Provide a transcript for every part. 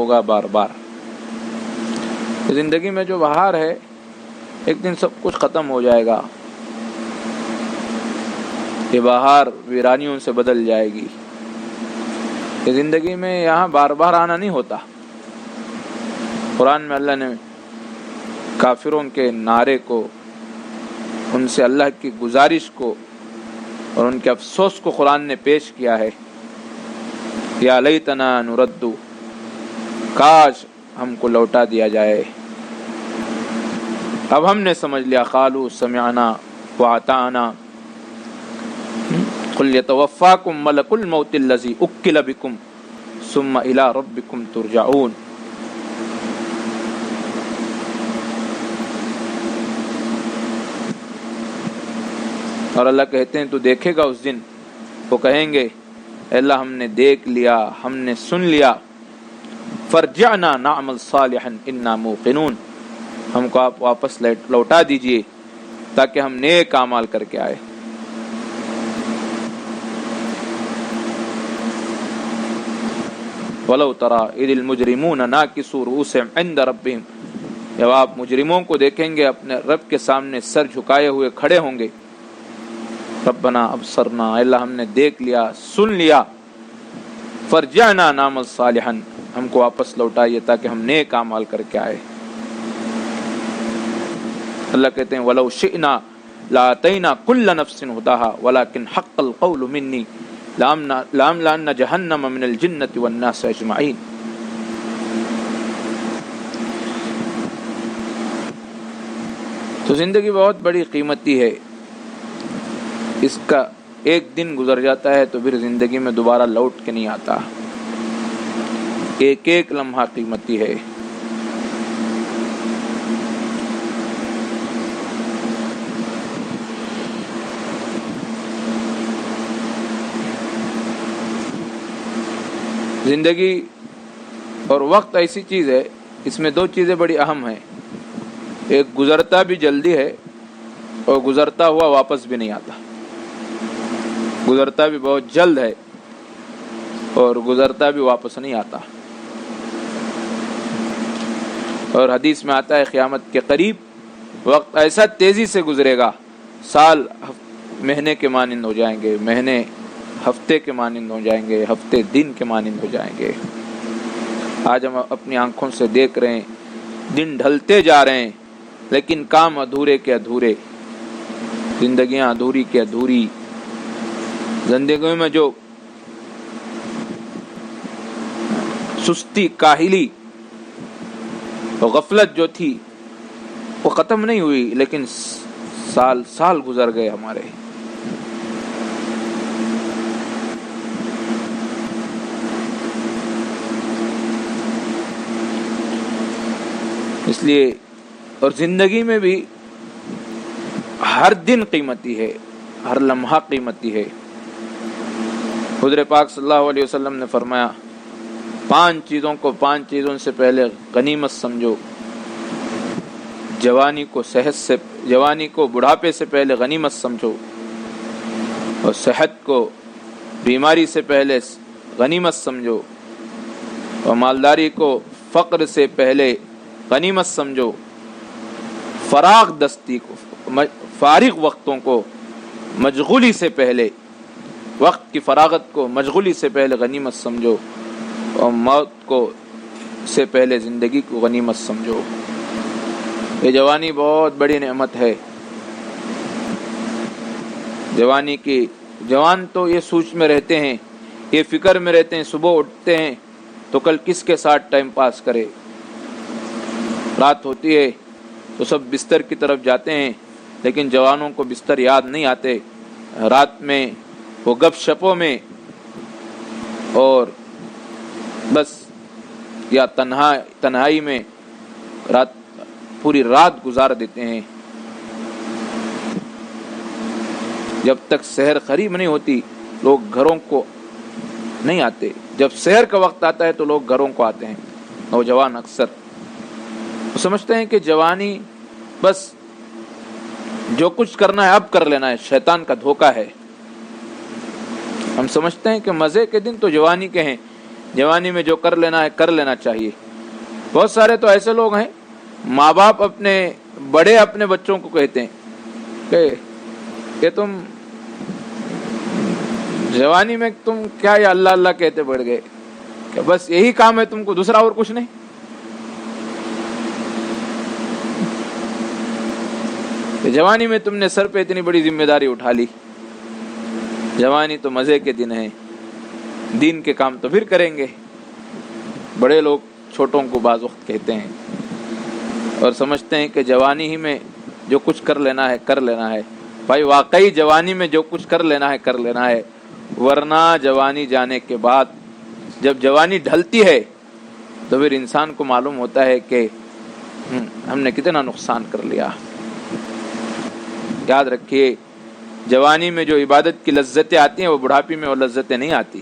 ہوگا بار بار. زندگی میں جو بہار ہے ایک دن سب کچھ ختم ہو جائے گا. یہ بہار ویرانیوں سے بدل جائے گی. یہ زندگی میں یہاں بار بار آنا نہیں ہوتا. قرآن میں اللہ نے کافروں کے نعرے کو، ان سے اللہ کی گزارش کو اور ان کے افسوس کو قرآن نے پیش کیا ہے. یا لیتنا نرد، کاش ہم کو لوٹا دیا جائے. اب ہم نے سمجھ لیا. قالوا سمعنا واطعنا قل یتوفاکم ملک الموت الذی اکل بکم ثم الی ربکم ترجعون. اور اللہ کہتے ہیں تو دیکھے گا اس دن وہ کہیں گے اے اللہ ہم نے دیکھ لیا، ہم نے سن لیا. فرجعنا نعمل صالحا انا موقنون، ہم کو آپ واپس لوٹا دیجئے تاکہ ہم نیک اعمال کر کے آئے. وَلَوْ تَرَى إِذِ الْمُجْرِمُونَ نَاكِسُو رُؤُوسِهِمْ عِنْدَ رَبِّهِمْ، جب آپ مجرموں کو دیکھیں گے اپنے رب کے سامنے سر جھکائے ہوئے کھڑے ہوں گے. ربنا ابصرنا، اللہ ہم نے دیکھ لیا، سن لیا. فرجعنا نعمل صالحا، ہم کو واپس لوٹائیے تاکہ ہم نیک اعمال کر کے آئے. اللہ کہتے ہیں وَلَوْ شِئْنَا لَآتَيْنَا كُلَّ نَفْسٍ هُدَاهَا وَلَكِنْ حَقَّ الْقَوْلُ مِنِّي لَأَمْلَأَنَّ جَهَنَّمَ مِنَ الْجِنَّةِ وَالنَّاسِ أَجْمَعِينَ. تو زندگی بہت بڑی قیمتی ہے. اس کا ایک دن گزر جاتا ہے تو پھر زندگی میں دوبارہ لوٹ کے نہیں آتا. ایک ایک لمحہ قیمتی ہے. زندگی اور وقت ایسی چیز ہے، اس میں دو چیزیں بڑی اہم ہیں. ایک گزرتا بھی جلدی ہے اور گزرتا ہوا واپس بھی نہیں آتا. گزرتا بھی بہت جلد ہے اور گزرتا بھی واپس نہیں آتا. اور حدیث میں آتا ہے قیامت کے قریب وقت ایسا تیزی سے گزرے گا، سال مہینے کے مانند ہو جائیں گے، مہینے ہفتے کے مانند ہو جائیں گے، ہفتے دن کے مانند ہو جائیں گے. آج ہم اپنی آنکھوں سے دیکھ رہے ہیں دن ڈھلتے جا رہے ہیں لیکن کام ادھورے کے ادھورے، زندگیاں ادھوری کے ادھوری. زندگی میں جو سستی، کاہلی اور غفلت جو تھی وہ ختم نہیں ہوئی، لیکن سال سال گزر گئے ہمارے. اس لیے اور زندگی میں بھی ہر دن قیمتی ہے، ہر لمحہ قیمتی ہے. حضور پاک صلی اللہ علیہ وسلم نے فرمایا 5 چیزوں سے پہلے غنیمت سمجھو. جوانی کو بڑھاپے سے پہلے غنیمت سمجھو، اور صحت کو بیماری سے پہلے غنیمت سمجھو، اور مالداری کو فقر سے پہلے غنیمت سمجھو. فارغ وقتوں کو مشغولی سے پہلے، وقت کی فراغت کو مشغولی سے پہلے غنیمت سمجھو، اور موت کو سے پہلے زندگی کو غنیمت سمجھو. یہ جوانی بہت بڑی نعمت ہے. جوان تو یہ سوچ میں رہتے ہیں، یہ فکر میں رہتے ہیں، صبح اٹھتے ہیں تو کل کس کے ساتھ ٹائم پاس کرے. رات ہوتی ہے تو سب بستر کی طرف جاتے ہیں، لیکن جوانوں کو بستر یاد نہیں آتے. رات میں وہ گپ شپوں میں اور بس یا تنہائی میں پوری رات گزار دیتے ہیں. جب تک سحر قریب نہیں ہوتی لوگ گھروں کو نہیں آتے. جب سحر کا وقت آتا ہے تو لوگ گھروں کو آتے ہیں. نوجوان اکثر سمجھتے ہیں کہ جوانی بس جو کچھ کرنا ہے اب کر لینا ہے. شیطان کا دھوکہ ہے. ہم سمجھتے ہیں کہ مزے کے دن تو جوانی کے ہیں، جوانی میں جو کر لینا ہے کر لینا چاہیے. بہت سارے تو ایسے لوگ ہیں ماں باپ اپنے بڑے اپنے بچوں کو کہتے ہیں کہ تم جوانی میں تم کیا یہ اللہ اللہ کہتے بڑھ گئے کہ بس یہی کام ہے تم کو, دوسرا اور کچھ نہیں. جوانی میں تم نے سر پہ اتنی بڑی ذمہ داری اٹھا لی. جوانی تو مزے کے دن ہیں, دین کے کام تو پھر کریں گے. بڑے لوگ چھوٹوں کو بعض وقت کہتے ہیں اور سمجھتے ہیں کہ جوانی ہی میں جو کچھ کر لینا ہے کر لینا ہے. بھائی واقعی جوانی میں جو کچھ کر لینا ہے کر لینا ہے, ورنہ جوانی جانے کے بعد جب جوانی ڈھلتی ہے تو پھر انسان کو معلوم ہوتا ہے کہ ہم نے کتنا نقصان کر لیا. یاد رکھیے جوانی میں جو عبادت کی لذتیں آتی ہیں وہ بڑھاپی میں وہ لذتیں نہیں آتی.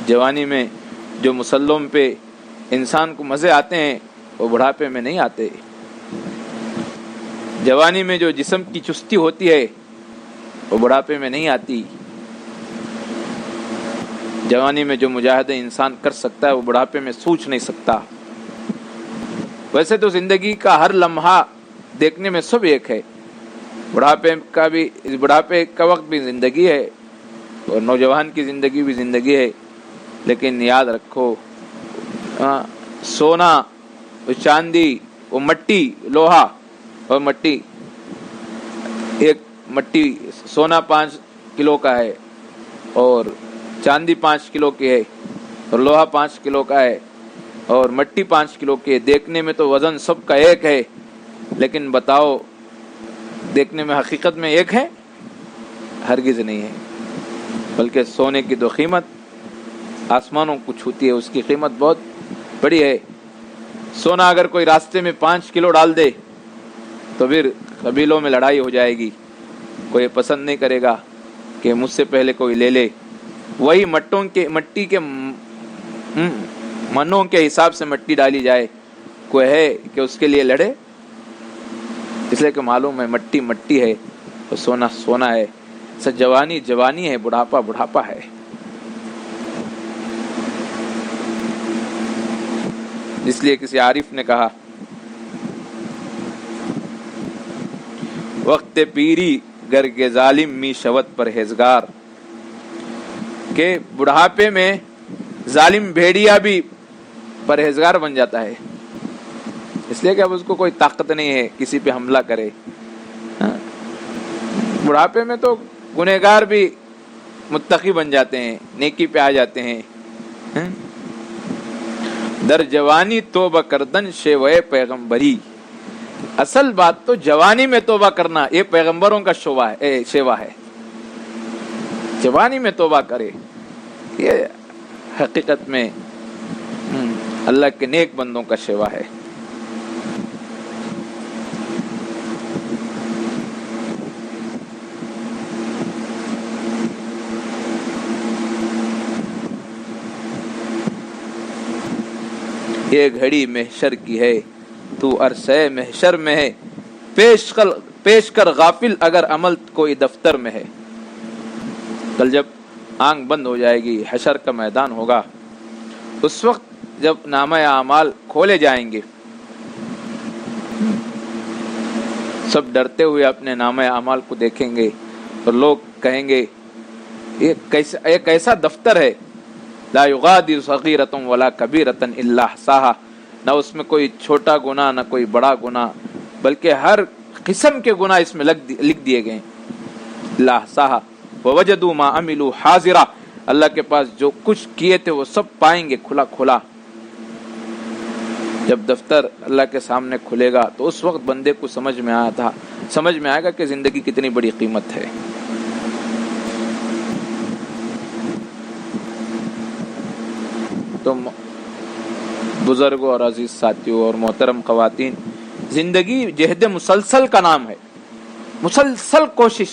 جوانی میں جو مسلوں پہ انسان کو مزے آتے ہیں وہ بڑھاپے میں نہیں آتے. جوانی میں جو جسم کی چستی ہوتی ہے وہ بڑھاپے میں نہیں آتی. جوانی میں جو مجاہدے انسان کر سکتا ہے وہ بڑھاپے میں سوچ نہیں سکتا. ویسے تو زندگی کا ہر لمحہ دیکھنے میں سب ایک ہے. بڑھاپے کا وقت بھی زندگی ہے اور نوجوان کی زندگی بھی زندگی ہے. لیکن یاد رکھو سونا چاندی وہ مٹی لوہا اور مٹی, ایک مٹی سونا 5 کلو کا ہے اور چاندی 5 کلو کی ہے اور لوہا 5 کلو کا ہے اور مٹی 5 کلو کی ہے. دیکھنے میں تو وزن سب کا ایک ہے, لیکن بتاؤ دیکھنے میں حقیقت میں ایک ہے؟ ہرگز نہیں ہے. بلکہ سونے کی تو قیمت آسمانوں کو چھوتی ہے, اس کی قیمت بہت بڑی ہے. سونا اگر کوئی راستے میں 5 کلو ڈال دے تو پھر قبیلوں میں لڑائی ہو جائے گی. کوئی پسند نہیں کرے گا کہ مجھ سے پہلے کوئی لے لے. وہی مٹی کے منوں کے حساب سے مٹی ڈالی جائے, کوئی ہے کہ اس کے لیے لڑے؟ اس لیے کہ معلوم ہے مٹی مٹی ہے اور سونا سونا ہے. جوانی جوانی ہے, بڑھاپا بڑھاپا ہے. اس لیے کسی عارف نے کہا وقت پیری گر کے ظالم می شوت پرہیزگار, کہ بڑھاپے میں ظالم بھیڑیا بھی پرہیزگار بن جاتا ہے. اس لیے کہ اب اس کو کوئی طاقت نہیں ہے کسی پہ حملہ کرے. بڑھاپے میں تو گنہگار بھی متقی بن جاتے ہیں, نیکی پہ آ جاتے ہیں. در جوانی توبہ کردن شیوہ پیغمبری. اصل بات تو جوانی میں توبہ کرنا یہ پیغمبروں کا شیوا ہے. جوانی میں توبہ کرے, یہ حقیقت میں اللہ کے نیک بندوں کا شیوا ہے. یہ گھڑی محشر کی ہے تو عرصہ محشر میں ہے, پیش کر غافل اگر عمل کوئی دفتر میں ہے. کل جب آنکھ بند ہو جائے گی, حشر کا میدان ہوگا, اس وقت جب نامہ اعمال کھولے جائیں گے سب ڈرتے ہوئے اپنے نامہ اعمال کو دیکھیں گے اور لوگ کہیں گے یہ کیسا دفتر ہے, لا یغادر صغیرۃ ولا کبیرۃ الا احصاها. نہ اس میں کوئی چھوٹا گناہ نہ کوئی بڑا گناہ, بلکہ ہر قسم کے گناہ اس میں لکھ دیے گئے. لا احصاها ووجدوا ما عملوا حاضرا, اللہ کے پاس جو کچھ کیے تھے وہ سب پائیں گے کھلا کھلا. جب دفتر اللہ کے سامنے کھلے گا تو اس وقت بندے کو سمجھ میں آئے گا کہ زندگی کتنی بڑی قیمت ہے. تو بزرگوں اور عزیز ساتھیوں اور محترم خواتین, زندگی جہد مسلسل کا نام ہے. مسلسل کوشش.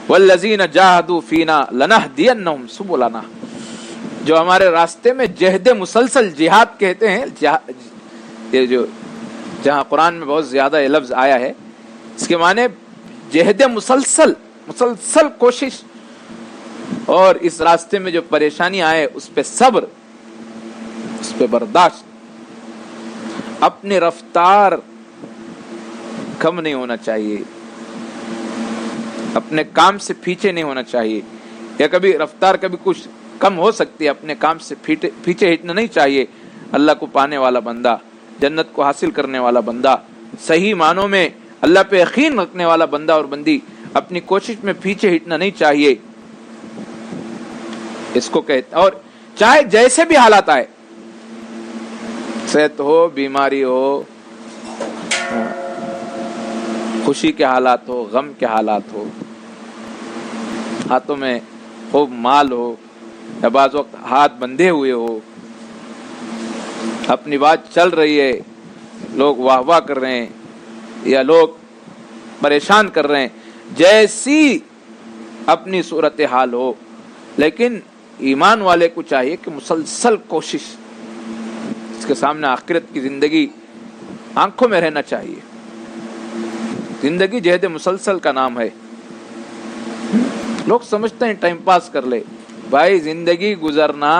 والذین جاہدوا فینا لنہدینہم سبلنا. جو ہمارے راستے میں جہد مسلسل, جہاد کہتے ہیں یہ جو جہاں قرآن میں بہت زیادہ یہ لفظ آیا ہے اس کے معنی جہد مسلسل, مسلسل کوشش، اور اس راستے میں جو پریشانی آئے اس پہ صبر، اس پہ برداشت، اپنی رفتار کم نہیں ہونا چاہیے، اپنے کام سے پیچھے نہیں ہونا چاہیے، یا کبھی رفتار کبھی کچھ کم ہو سکتی ہے، اپنے کام سے پیچھے ہٹنا نہیں چاہیے۔ اللہ کو پانے والا بندہ، جنت کو حاصل کرنے والا بندہ، صحیح معنوں میں اللہ پہ یقین رکھنے والا بندہ اور بندی اپنی کوشش میں پیچھے ہٹنا نہیں چاہیے، اس کو کہتے، اور چاہے جیسے بھی حالات آئے، صحت ہو، بیماری ہو، خوشی کے حالات ہو، غم کے حالات ہو، ہاتھوں میں خوب مال ہو یا بعض وقت ہاتھ بندھے ہوئے ہو، اپنی بات چل رہی ہے، لوگ واہ واہ کر رہے ہیں یا لوگ پریشان کر رہے ہیں، جیسی اپنی صورتحال ہو، لیکن ایمان والے کو چاہیے کہ مسلسل کوشش، اس کے سامنے آخرت کی زندگی آنکھوں میں رہنا چاہیے۔ زندگی جہد مسلسل کا نام ہے۔ لوگ سمجھتے ہیں ٹائم پاس کر لے، بھائی زندگی گزرنا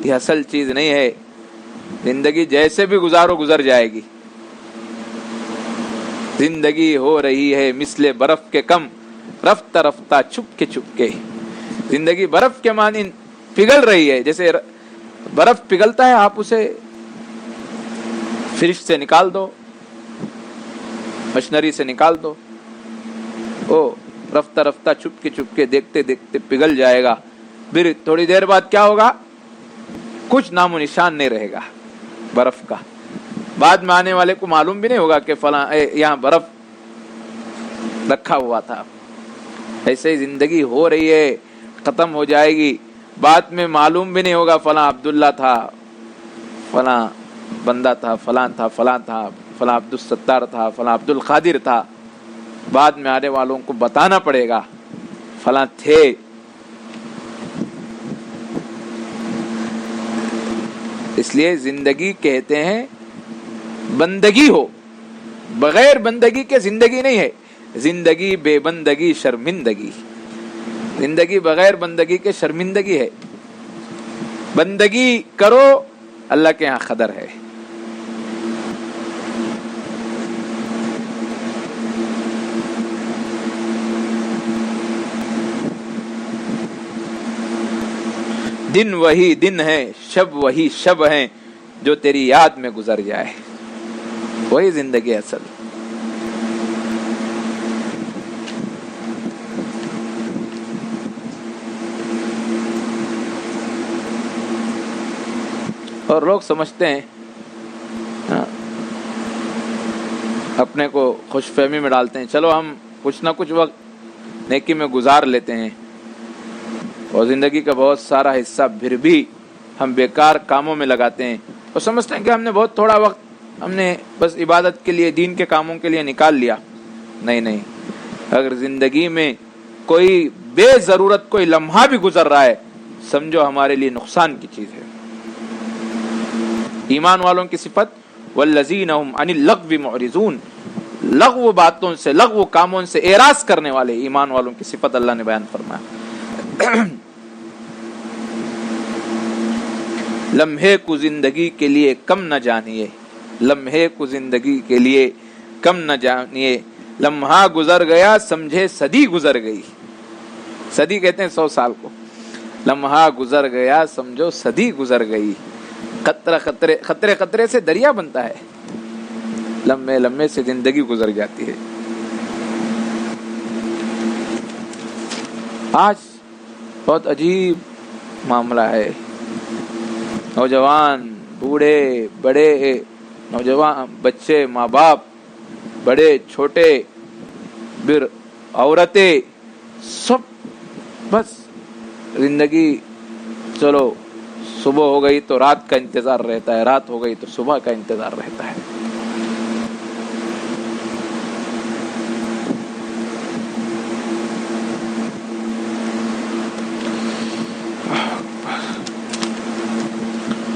یہ اصل چیز نہیں ہے، زندگی جیسے بھی گزارو گزر جائے گی۔ زندگی ہو رہی ہے مثل برف کے کم، رفتہ رفتہ چھپ کے، زندگی برف کے مانند پگھل رہی ہے، جیسے برف پگھلتا ہے، آپ اسے فریج سے نکال دو، مشنری سے نکال دو، وہ رفتہ رفتہ چھپ کے دیکھتے دیکھتے پگھل جائے گا، پھر تھوڑی دیر بعد کیا ہوگا؟ کچھ نام و نشان نہیں رہے گا برف کا، بعد میں آنے والے کو معلوم بھی نہیں ہوگا کہ فلاں یہاں برف رکھا ہوا تھا۔ ایسے ہی زندگی ہو رہی ہے، ختم ہو جائے گی، بعد میں معلوم بھی نہیں ہوگا فلاں عبداللہ تھا، فلاں بندہ تھا، فلاں تھا، فلاں تھا، فلاں عبد الستار تھا، فلاں عبد القادر تھا، بعد میں آنے والوں کو بتانا پڑے گا فلاں تھے۔ اس لیے زندگی کہتے ہیں بندگی ہو، بغیر بندگی کے زندگی نہیں ہے، زندگی بے بندگی شرمندگی، زندگی بغیر بندگی کے شرمندگی ہے، بندگی کرو اللہ کے ہاں قدر ہے۔ دن وہی دن ہے، شب وہی شب ہے، جو تیری یاد میں گزر جائے، وہی زندگی اصل۔ اور لوگ سمجھتے ہیں اپنے کو خوش فہمی میں ڈالتے ہیں، چلو ہم کچھ نہ کچھ وقت نیکی میں گزار لیتے ہیں، اور زندگی کا بہت سارا حصہ پھر بھی ہم بیکار کاموں میں لگاتے ہیں، اور سمجھتے ہیں کہ ہم نے بہت تھوڑا وقت ہم نے بس عبادت کے لیے، دین کے کاموں کے لیے نکال لیا۔ نہیں، اگر زندگی میں کوئی بے ضرورت کوئی لمحہ بھی گزر رہا ہے، سمجھو ہمارے لیے نقصان کی چیز ہے۔ ایمان والوں کی صفت والذین هم عن اللغو معرضون، لغو باتوں سے، لغو کاموں سے اعراض کرنے والے ایمان والوں کی صفت اللہ نے بیان فرمایا۔ لمحے کو زندگی کے لیے کم نہ جانیے، لمحے کو زندگی کے لیے کم نہ جانیے، لمحہ گزر گیا سمجھے صدی گزر گئی، صدی کہتے ہیں 100 سال کو، لمحہ گزر گیا سمجھو صدی گزر گئی، خطرے خطرے سے دریا بنتا ہے، لمحے لمحے سے زندگی گزر جاتی ہے۔ آج بہت عجیب معاملہ ہے، نوجوان، بوڑھے، بڑے، نوجوان، بچے، ماں باپ، بڑے چھوٹے، پھر عورتیں، سب بس زندگی، چلو صبح ہو گئی تو رات کا انتظار رہتا ہے، رات ہو گئی تو صبح کا انتظار رہتا ہے۔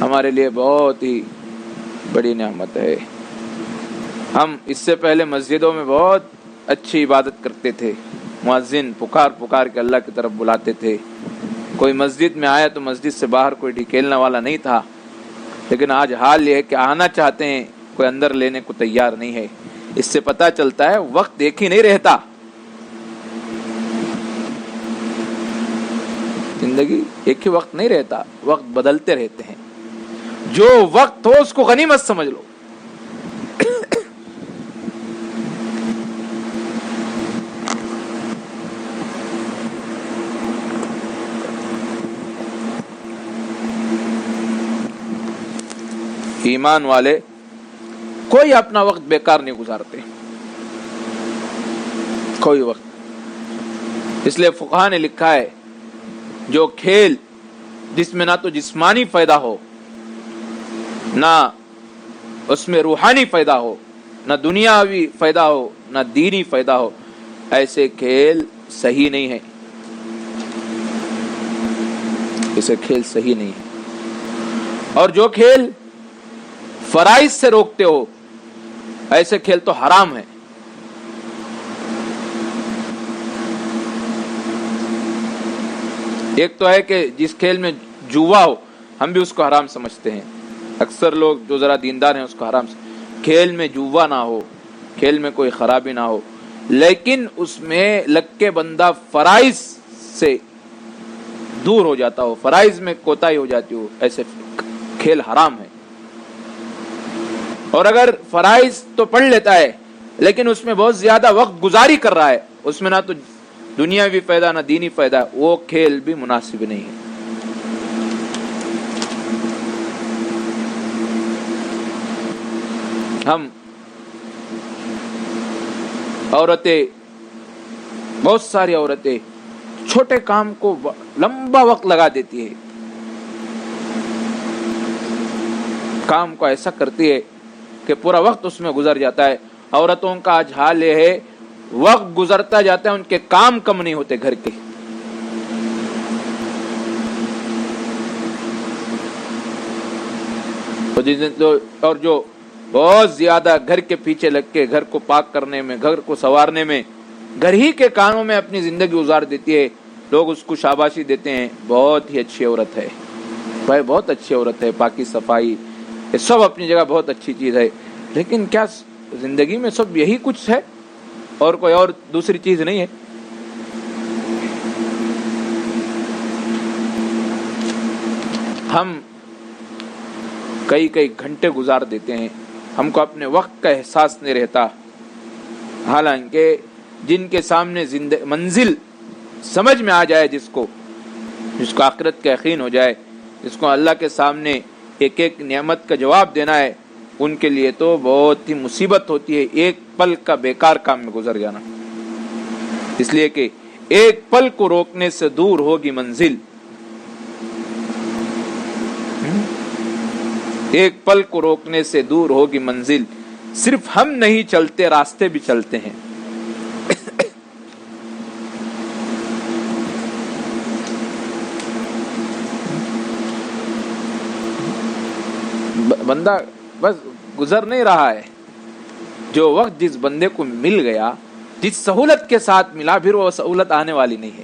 ہمارے لیے بہت ہی بڑی نعمت ہے۔ ہم اس سے پہلے مسجدوں میں بہت اچھی عبادت کرتے تھے، مؤذن پکار پکار کے اللہ کی طرف بلاتے تھے. کوئی مسجد میں آیا تو مسجد سے باہر کوئی ڈھکیلنے والا نہیں تھا. لیکن آج حال یہ ہے کہ آنا چاہتے ہیں, کوئی اندر لینے کو تیار نہیں ہے. اس سے پتہ چلتا ہے وقت ایک ہی نہیں رہتا. زندگی ایک ہی وقت نہیں رہتا, وقت بدلتے رہتے ہیں. جو وقت ہو اس کو غنیمت سمجھ لو. ایمان والے کوئی اپنا وقت بیکار نہیں گزارتے, کوئی وقت. اس لیے فقہاء نے لکھا ہے جو کھیل جس میں نہ تو جسمانی فائدہ ہو, نہ اس میں روحانی فائدہ ہو, نہ دنیاوی فائدہ ہو, نہ دینی فائدہ ہو, ایسے کھیل صحیح نہیں ہے. ایسے کھیل صحیح نہیں ہے. اور جو کھیل فرائض سے روکتے ہو ایسے کھیل تو حرام ہے. ایک تو ہے کہ جس کھیل میں جوا ہو, ہم بھی اس کو حرام سمجھتے ہیں. اکثر لوگ جو ذرا دیندار ہیں اس کو حرام کھیل میں جوا نہ ہو, کھیل میں کوئی خرابی نہ ہو, لیکن اس میں لگ کے بندہ فرائض سے دور ہو جاتا ہو, فرائض میں کوتاہی ہو جاتی ہو, ایسے کھیل حرام ہے. اور اگر فرائض تو پڑھ لیتا ہے لیکن اس میں بہت زیادہ وقت گزاری کر رہا ہے, اس میں نہ تو دنیاوی فائدہ نہ دینی فائدہ, وہ کھیل بھی مناسب نہیں ہے. ہم عورتیں, بہت ساری عورتیں چھوٹے کام کو لمبا وقت لگا دیتی ہے, کام کو ایسا کرتی ہے کہ پورا وقت اس میں گزر جاتا ہے. عورتوں کا آج حال یہ ہے وقت گزرتا جاتا ہے, ان کے کام کم نہیں ہوتے گھر کے. اور جو بہت زیادہ گھر کے پیچھے لگ کے گھر کو پاک کرنے میں, گھر کو سنوارنے میں, گھر ہی کے کاموں میں اپنی زندگی گزار دیتی ہے, لوگ اس کو شاباشی دیتے ہیں, بہت ہی اچھی عورت ہے بھائی, بہت اچھی عورت ہے, پاکی صفائی یہ سب اپنی جگہ بہت اچھی چیز ہے. لیکن کیا زندگی میں سب یہی کچھ ہے اور کوئی اور دوسری چیز نہیں ہے؟ ہم کئی گھنٹے گزار دیتے ہیں, ہم کو اپنے وقت کا احساس نہیں رہتا. حالانکہ جن کے سامنے منزل سمجھ میں آ جائے, جس کو آخرت کا یقین ہو جائے, جس کو اللہ کے سامنے ایک ایک نعمت کا جواب دینا ہے, ان کے لیے تو بہت ہی مصیبت ہوتی ہے ایک پل کا بیکار کام میں گزر جانا. اس لیے کہ ایک پل کو روکنے سے دور ہوگی منزل, ایک پل کو روکنے سے دور ہوگی منزل. صرف ہم نہیں چلتے, راستے بھی چلتے ہیں. بندہ بس گزر نہیں رہا ہے. جو وقت جس بندے کو مل گیا, جس سہولت کے ساتھ ملا, پھر وہ سہولت آنے والی نہیں ہے.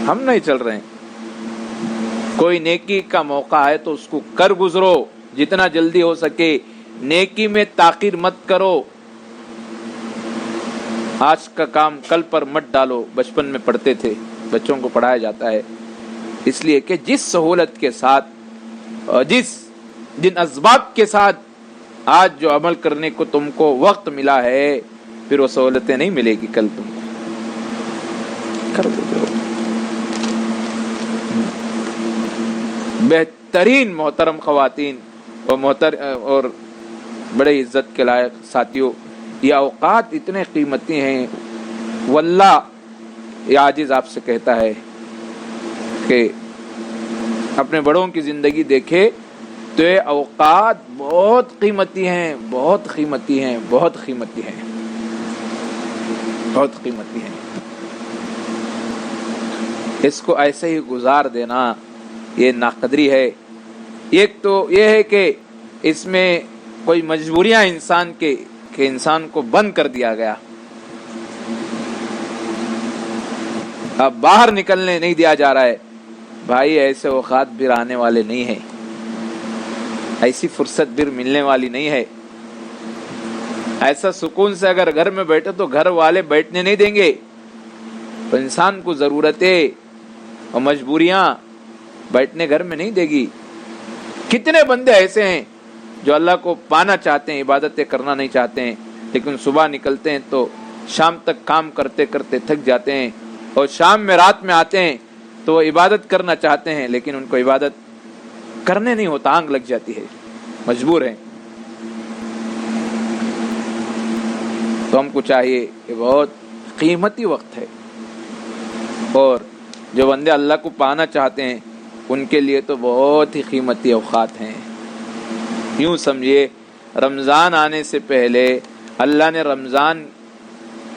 ہم نہیں چل رہے ہیں. کوئی نیکی کا موقع ہے تو اس کو کر گزرو جتنا جلدی ہو سکے. نیکی میں تاخیر مت کرو. آج کا کام کل پر مت ڈالو. بچپن میں پڑھتے تھے, بچوں کو پڑھایا جاتا ہے, اس لیے کہ جس سہولت کے ساتھ اور جن اسباب کے ساتھ آج جو عمل کرنے کو تم کو وقت ملا ہے, پھر وہ سہولتیں نہیں ملے گی کل تم کر دو. بہترین محترم خواتین اور بڑے عزت کے لائق ساتھیوں, یہ اوقات اتنے قیمتی ہیں. واللہ یہ عاجز آپ سے کہتا ہے کہ اپنے بڑوں کی زندگی دیکھے تو یہ اوقات بہت قیمتی ہیں, بہت قیمتی ہیں, بہت قیمتی ہیں, بہت قیمتی ہیں. اس کو ایسے ہی گزار دینا یہ ناقدری ہے. ایک تو یہ ہے کہ اس میں کوئی مجبوریاں انسان کو بند کر دیا گیا. اب باہر نکلنے نہیں دیا جا رہا ہے. بھائی ایسے اوقات پھر آنے والے نہیں ہیں، ایسی فرصت پھر ملنے والی نہیں ہے. ایسا سکون سے اگر گھر میں بیٹھے تو گھر والے بیٹھنے نہیں دیں گے. تو انسان کو ضرورتیں اور مجبوریاں بیٹھنے گھر میں نہیں دے گی. کتنے بندے ایسے ہیں جو اللہ کو پانا چاہتے ہیں، عبادتیں کرنا نہیں چاہتے ہیں، لیکن صبح نکلتے ہیں تو شام تک کام کرتے کرتے تھک جاتے ہیں، اور شام میں رات میں آتے ہیں تو وہ عبادت کرنا چاہتے ہیں، لیکن ان کو عبادت کرنے نہیں ہوتا، آنگ لگ جاتی ہے، مجبور ہیں. تو ہم کو چاہیے کہ بہت قیمتی وقت ہے، اور جو بندے اللہ کو پانا چاہتے ہیں ان کے لیے تو بہت ہی قیمتی اوقات ہیں. یوں سمجھیے رمضان آنے سے پہلے اللہ نے رمضان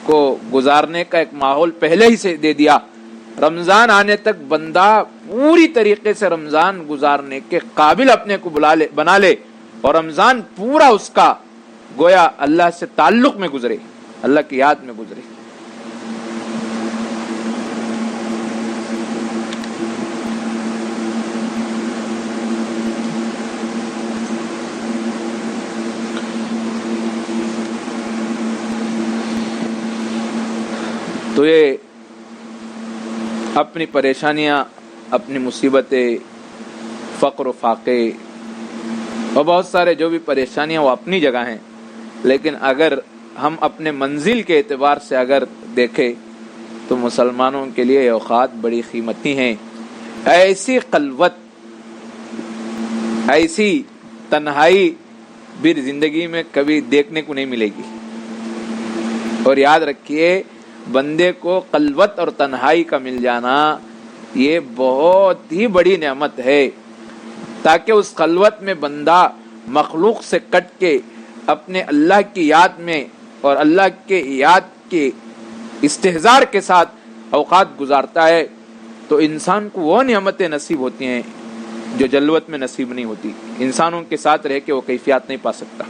کو گزارنے کا ایک ماحول پہلے ہی سے دے دیا. رمضان آنے تک بندہ پوری طریقے سے رمضان گزارنے کے قابل اپنے کو بنا لے، اور رمضان پورا اس کا گویا اللہ سے تعلق میں گزرے، اللہ کی یاد میں گزرے. تو یہ اپنی پریشانیاں، اپنی مصیبتیں، فقر و فاقے اور بہت سارے جو بھی پریشانیاں وہ اپنی جگہ ہیں، لیکن اگر ہم اپنے منزل کے اعتبار سے اگر دیکھیں تو مسلمانوں کے لیے یہ اوقات بڑی قیمتی ہیں. ایسی خلوت، ایسی تنہائی بھی زندگی میں کبھی دیکھنے کو نہیں ملے گی. اور یاد رکھیے بندے کو خلوت اور تنہائی کا مل جانا یہ بہت ہی بڑی نعمت ہے، تاکہ اس خلوت میں بندہ مخلوق سے کٹ کے اپنے اللہ کی یاد میں اور اللہ کے یاد کے استحضار کے ساتھ اوقات گزارتا ہے. تو انسان کو وہ نعمتیں نصیب ہوتی ہیں جو جلوت میں نصیب نہیں ہوتی. انسانوں کے ساتھ رہ کے وہ کیفیات نہیں پا سکتا.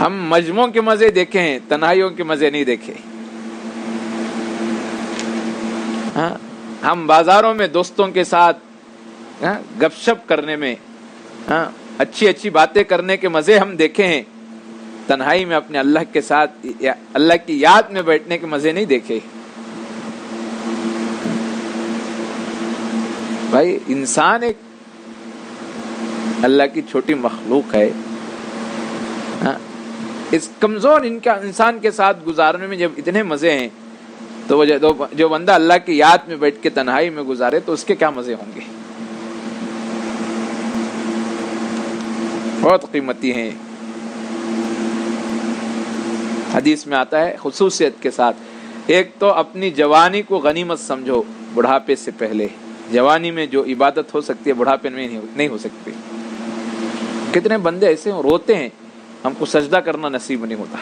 ہم مجموعوں کے مزے دیکھے ہیں، تنہائیوں کے مزے نہیں دیکھے. ہم بازاروں میں دوستوں کے ساتھ گپ شپ کرنے میں، اچھی اچھی باتیں کرنے کے مزے ہم دیکھے ہیں، تنہائی میں اپنے اللہ کے ساتھ اللہ کی یاد میں بیٹھنے کے مزے نہیں دیکھے. بھائی انسان ایک اللہ کی چھوٹی مخلوق ہے. اس کمزور انسان کے ساتھ گزارنے میں جب اتنے مزے ہیں تو جو بندہ اللہ کی یاد میں بیٹھ کے تنہائی میں گزارے تو اس کے کیا مزے ہوں گے. بہت قیمتی ہیں. حدیث میں آتا ہے خصوصیت کے ساتھ، ایک تو اپنی جوانی کو غنیمت سمجھو بڑھاپے سے پہلے. جوانی میں جو عبادت ہو سکتی ہے بڑھاپے میں نہیں ہو سکتی. کتنے بندے ایسے روتے ہیں ہم کو سجدہ کرنا نصیب نہیں ہوتا.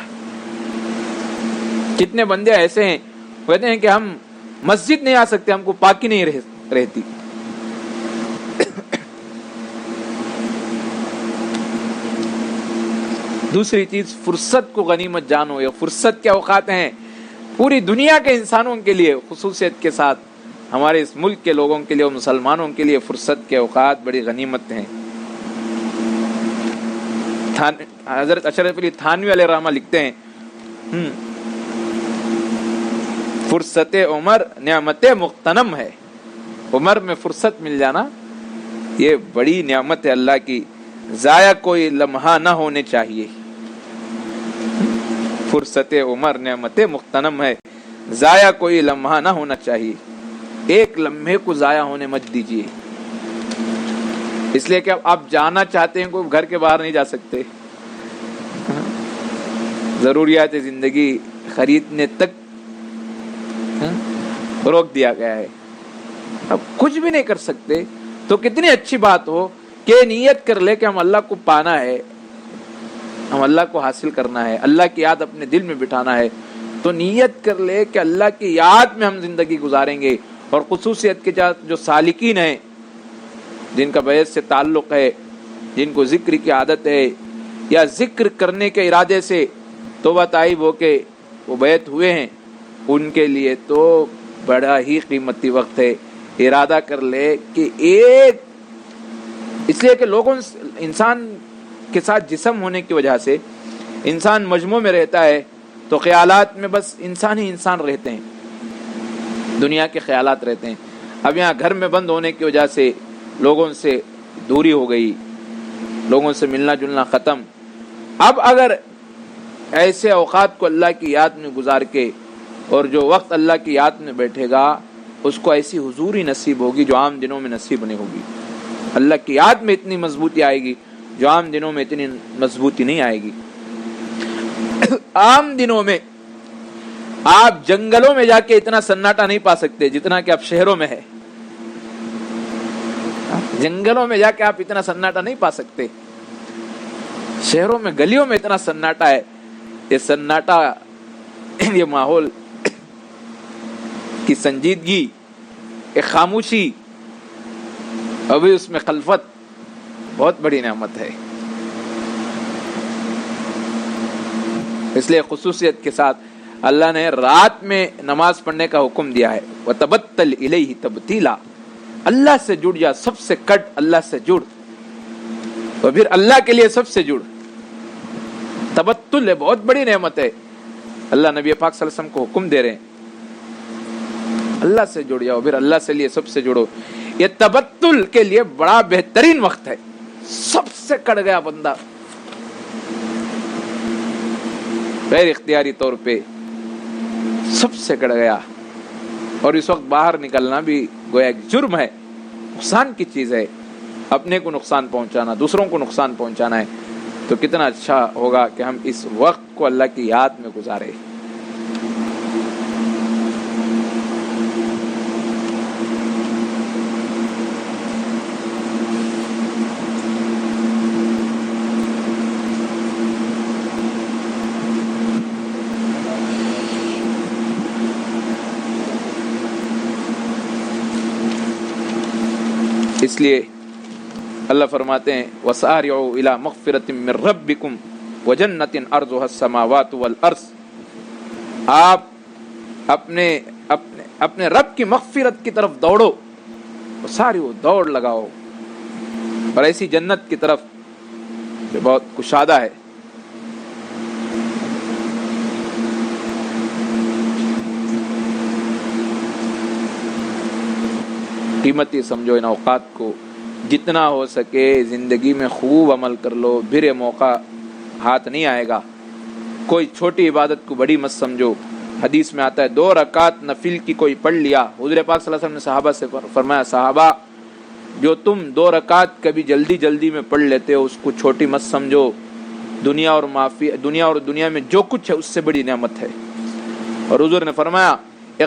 کتنے بندے ایسے ہیں کہتے ہیں کہ ہم مسجد نہیں آ سکتے، ہم کو پاکی نہیں رہتی. دوسری چیز فرصت کو غنیمت جانو. یہ فرصت کے اوقات ہیں پوری دنیا کے انسانوں کے لیے، خصوصیت کے ساتھ ہمارے اس ملک کے لوگوں کے لیے اور مسلمانوں کے لیے فرصت کے اوقات بڑی غنیمت ہیں. حضرت اشرف علی تھانوی علیہ الرحمہ لکھتے ہیں فرصت عمر نعمت مغتنم ہے. عمر میں فرصت مل جانا یہ بڑی نعمت ہے اللہ کی، ضائع کوئی لمحہ نہ ہونے چاہیے. فرصت عمر نعمت مغتنم ہے، ضائع کوئی لمحہ نہ ہونا چاہیے. ایک لمحے کو ضائع ہونے مت دیجیے. اس لیے کہ آپ جانا چاہتے ہیں کوئی گھر کے باہر نہیں جا سکتے. ضروریات زندگی خریدنے تک روک دیا گیا ہے. اب کچھ بھی نہیں کر سکتے تو کتنی اچھی بات ہو کہ نیت کر لے کہ ہم اللہ کو پانا ہے، ہم اللہ کو حاصل کرنا ہے، اللہ کی یاد اپنے دل میں بٹھانا ہے. تو نیت کر لے کہ اللہ کی یاد میں ہم زندگی گزاریں گے. اور خصوصیت کے جو سالکین ہیں، جن کا بیعت سے تعلق ہے، جن کو ذکر کی عادت ہے یا ذکر کرنے کے ارادے سے توبہ طائب ہو کے وہ بیعت ہوئے ہیں، ان کے لیے تو بڑا ہی قیمتی وقت ہے. ارادہ کر لے کہ ایک، اس لیے کہ لوگوں انسان کے ساتھ جسم ہونے کی وجہ سے انسان مجموع میں رہتا ہے تو خیالات میں بس انسان ہی انسان رہتے ہیں، دنیا کے خیالات رہتے ہیں. اب یہاں گھر میں بند ہونے کی وجہ سے لوگوں سے دوری ہو گئی، لوگوں سے ملنا جلنا ختم. اب اگر ایسے اوقات کو اللہ کی یاد میں گزار کے، اور جو وقت اللہ کی یاد میں بیٹھے گا اس کو ایسی حضوری نصیب ہوگی جو عام دنوں میں نصیب نہیں ہوگی. اللہ کی یاد میں اتنی مضبوطی آئے گی جو عام دنوں میں اتنی مضبوطی نہیں آئے گی. عام دنوں میں آپ جنگلوں میں جا کے اتنا سناٹا نہیں پا سکتے جتنا کہ آپ شہروں میں ہے. جنگلوں میں جا کے آپ اتنا سناٹا نہیں پا سکتے. شہروں میں گلیوں میں اتنا سناٹا ہے. یہ سناٹا، یہ ماحول کی سنجیدگی، ایک خاموشی، ابھی اس میں خلفت بہت بڑی نعمت ہے. اس لیے خصوصیت کے ساتھ اللہ نے رات میں نماز پڑھنے کا حکم دیا ہے. وَتَبَتَّلْ إِلَيْهِ تَبْتِيلًا، اللہ سے جڑ جا، سب سے کٹ، اللہ سے جڑ، اور پھر اللہ کے لیے سب سے جڑ. تبتل ہے، بہت بڑی نعمت ہے. اللہ نبی پاک صلی اللہ علیہ وسلم کو حکم دے رہے ہیں اللہ سے جڑ جاؤ، پھر اللہ سے لیے سب سے جڑو. یہ تبتل کے لیے بڑا بہترین وقت ہے. سب سے کٹ گیا بندہ غیر اختیاری طور پہ، سب سے کٹ گیا، اور اس وقت باہر نکلنا بھی گویا ایک جرم ہے، نقصان کی چیز ہے. اپنے کو نقصان پہنچانا، دوسروں کو نقصان پہنچانا ہے. تو کتنا اچھا ہوگا کہ ہم اس وقت کو اللہ کی یاد میں گزارے. اس لیے اللہ فرماتے ہیں وَسَارِعُوا إِلَى مَغْفِرَةٍ مِّن رَبِّكُمْ وَجَنَّةٍ عَرْضُهَا السَّمَاوَاتُ وَالْأَرْضُ، آپ اپنے رب کی مغفرت کی طرف دوڑو، ساری وہ دوڑ لگاؤ، اور ایسی جنت کی طرف جو بہت کشادہ ہے. قیمتی سمجھو ان اوقات کو، جتنا ہو سکے زندگی میں خوب عمل کر لو، پھر یہ موقع ہاتھ نہیں آئے گا. کوئی چھوٹی عبادت کو بڑی مت سمجھو. حدیث میں آتا ہے 2 رکعت نفل کی کوئی پڑھ لیا، حضور پاک صلی اللہ علیہ وسلم نے صحابہ سے فرمایا صحابہ جو تم 2 رکعت کبھی جلدی میں پڑھ لیتے ہو اس کو چھوٹی مت سمجھو. دنیا اور دنیا میں جو کچھ ہے اس سے بڑی نعمت ہے. اور حضور نے فرمایا یہ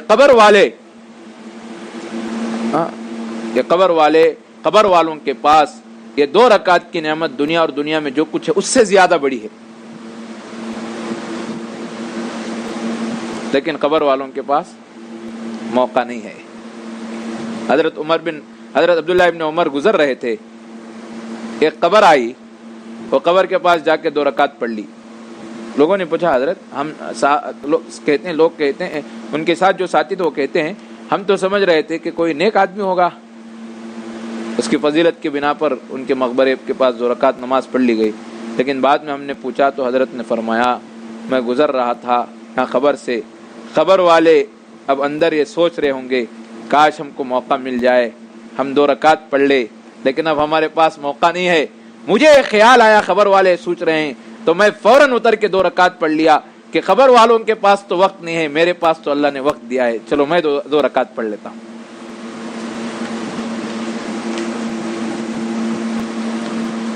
قبر والوں کے پاس یہ 2 رکعت کی نعمت دنیا اور دنیا میں جو کچھ ہے اس سے زیادہ بڑی ہے، لیکن قبر والوں کے پاس موقع نہیں ہے. حضرت عبداللہ ابن عمر گزر رہے تھے، ایک قبر آئی، وہ قبر کے پاس جا کے 2 رکعت پڑھ لی. لوگوں نے پوچھا حضرت لوگ کہتے ہیں ان کے ساتھ جو ساتھی تھے وہ کہتے ہیں ہم تو سمجھ رہے تھے کہ کوئی نیک آدمی ہوگا، اس کی فضیلت کے بنا پر ان کے مقبرے کے پاس 2 رکعت نماز پڑھ لی گئی. لیکن بعد میں ہم نے پوچھا تو حضرت نے فرمایا میں گزر رہا تھا یہاں قبر سے، قبر والے اب اندر یہ سوچ رہے ہوں گے کاش ہم کو موقع مل جائے ہم 2 رکعت پڑھ لے، لیکن اب ہمارے پاس موقع نہیں ہے. مجھے خیال آیا قبر والے سوچ رہے ہیں تو میں فوراً اتر کے 2 رکعت پڑھ لیا کہ قبر والوں کے پاس تو وقت نہیں ہے، میرے پاس تو اللہ نے وقت دیا ہے، چلو میں 2 رکعت پڑھ لیتا ہوں.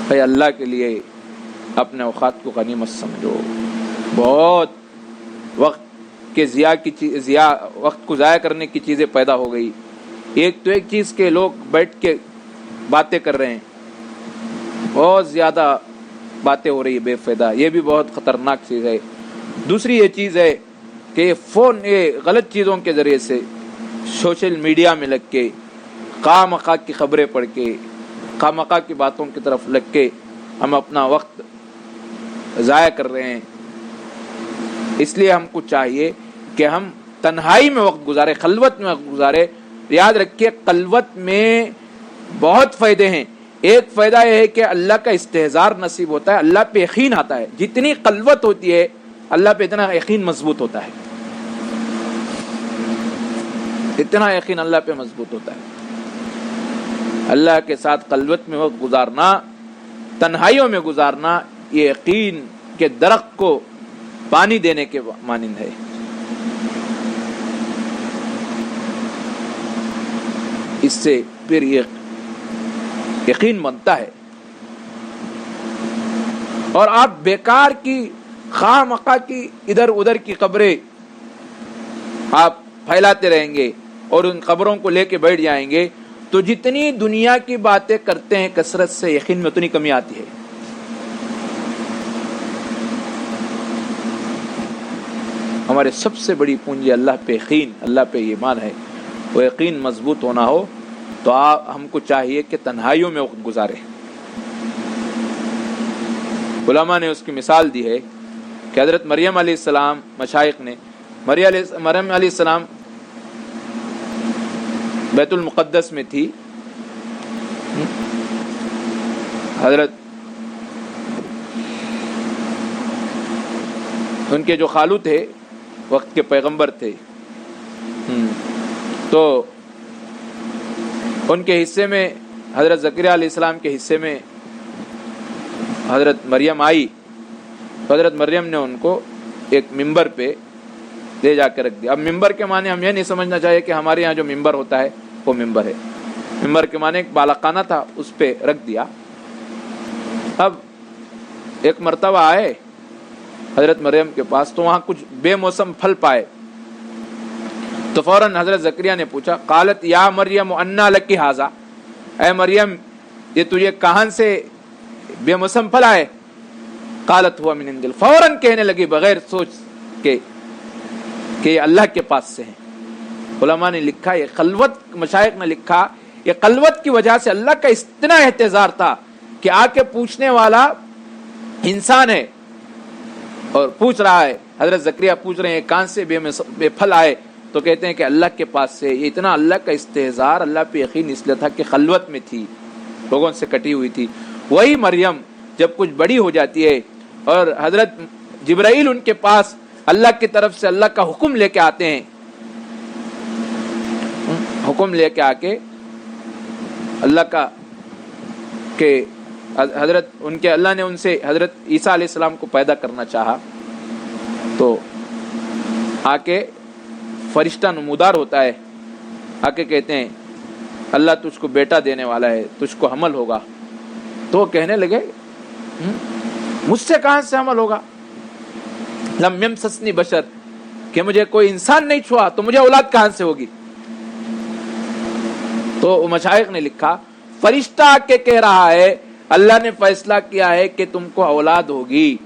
بھائی اللہ کے لیے اپنے اوقات کو غنیمت سمجھو. بہت وقت کے وقت کو ضائع کرنے کی چیزیں پیدا ہو گئی. ایک چیز کے لوگ بیٹھ کے باتیں کر رہے ہیں، بہت زیادہ باتیں ہو رہی ہے بے فائدہ، یہ بھی بہت خطرناک چیز ہے. دوسری یہ چیز ہے کہ یہ غلط چیزوں کے ذریعے سے سوشل میڈیا میں لگ کے خواہ مخواہ کی خبریں پڑھ کے خواہ مخواہ کی باتوں کی طرف لگ کے ہم اپنا وقت ضائع کر رہے ہیں. اس لیے ہم کو چاہیے کہ ہم تنہائی میں وقت گزارے، خلوت میں وقت گزارے۔ یاد رکھیے خلوت میں بہت فائدے ہیں۔ ایک فائدہ یہ ہے کہ اللہ کا استحضار نصیب ہوتا ہے، اللہ پہ یقین آتا ہے۔ جتنی خلوت ہوتی ہے اللہ پہ اتنا یقین مضبوط ہوتا ہے، اتنا یقین اللہ پہ مضبوط ہوتا ہے۔ اللہ کے ساتھ خلوت میں وقت گزارنا، تنہائیوں میں گزارنا، یہ یقین کے درخت کو پانی دینے کے مانند ہے۔ اس سے پھر یہ یقین بنتا ہے، اور آپ بیکار کی خواہ مخواہ کی ادھر ادھر کی خبریں آپ پھیلاتے رہیں گے اور ان خبروں کو لے کے بیٹھ جائیں گے تو جتنی دنیا کی باتیں کرتے ہیں کثرت سے، یقین میں اتنی کمی آتی ہے۔ ہمارے سب سے بڑی پونجی اللہ پہ یقین، اللہ پہ ایمان ہے۔ وہ یقین مضبوط ہونا ہو تو ہم کو چاہیے کہ تنہائیوں میں وقت گزارے۔ علماء نے اس کی مثال دی ہے کہ حضرت مریم علیہ السلام، مشائخ نے، مریم علیہ السلام بیت المقدس میں تھی، حضرت ان کے جو خالو تھے وقت کے پیغمبر تھے، تو ان کے حصے میں، حضرت زکریا علیہ السلام کے حصے میں حضرت مریم آئی، تو حضرت مریم نے ان کو ایک ممبر پہ لے جا کے رکھ دیا۔ اب ممبر کے معنی ہم یہ نہیں سمجھنا چاہیے کہ ہمارے یہاں جو ممبر ہوتا ہے وہ ممبر ہے۔ ممبر کے معنی ایک بالخانہ تھا، اس پہ رکھ دیا۔ اب ایک مرتبہ آئے حضرت مریم کے پاس، تو وہاں کچھ بے موسم پھل پائے، تو فوراً حضرت زکریا نے پوچھا، قالت یا مریم انا لکی ھذا، اے مریم یہ تجھے کہاں سے بے موسم پھل آئے؟ قالت ہوا من عند اللہ، فوراً کہنے لگی بغیر سوچ کے کہ یہ اللہ کے پاس سے ہیں۔ علماء نے لکھا، یہ خلوت، مشائخ نے لکھا، یہ خلوت کی وجہ سے اللہ کا اتنا احتضار تھا کہ آ کے پوچھنے والا انسان ہے اور پوچھ رہا ہے، حضرت زکریا پوچھ رہے ہیں کہاں سے بے پھل آئے، تو کہتے ہیں کہ اللہ کے پاس سے۔ یہ اتنا اللہ کا استحضار، اللہ پہ یقین اس لیے تھا کہ خلوت میں تھی، لوگوں سے کٹی ہوئی تھی۔ وہی مریم جب کچھ بڑی ہو جاتی ہے اور حضرت جبرائیل ان کے پاس اللہ کی طرف سے اللہ کا حکم لے کے آتے ہیں، حکم لے کے آ کے اللہ کا کہ حضرت ان کے اللہ نے ان سے حضرت عیسیٰ علیہ السلام کو پیدا کرنا چاہا، تو آ کے فرشتہ نمودار ہوتا ہے، آ کے کہتے ہیں اللہ تجھ کو بیٹا دینے والا ہے، تجھ کو حمل ہوگا۔ تو وہ کہنے لگے مجھ سے کہاں سے حمل ہوگا؟ لم یمسسنی بشر، کہ مجھے کوئی انسان نہیں چھوا تو مجھے اولاد کہاں سے ہوگی؟ تو مشائخ نے لکھا، فرشتہ آ کے کہہ رہا ہے اللہ نے فیصلہ کیا ہے کہ تم کو اولاد ہوگی،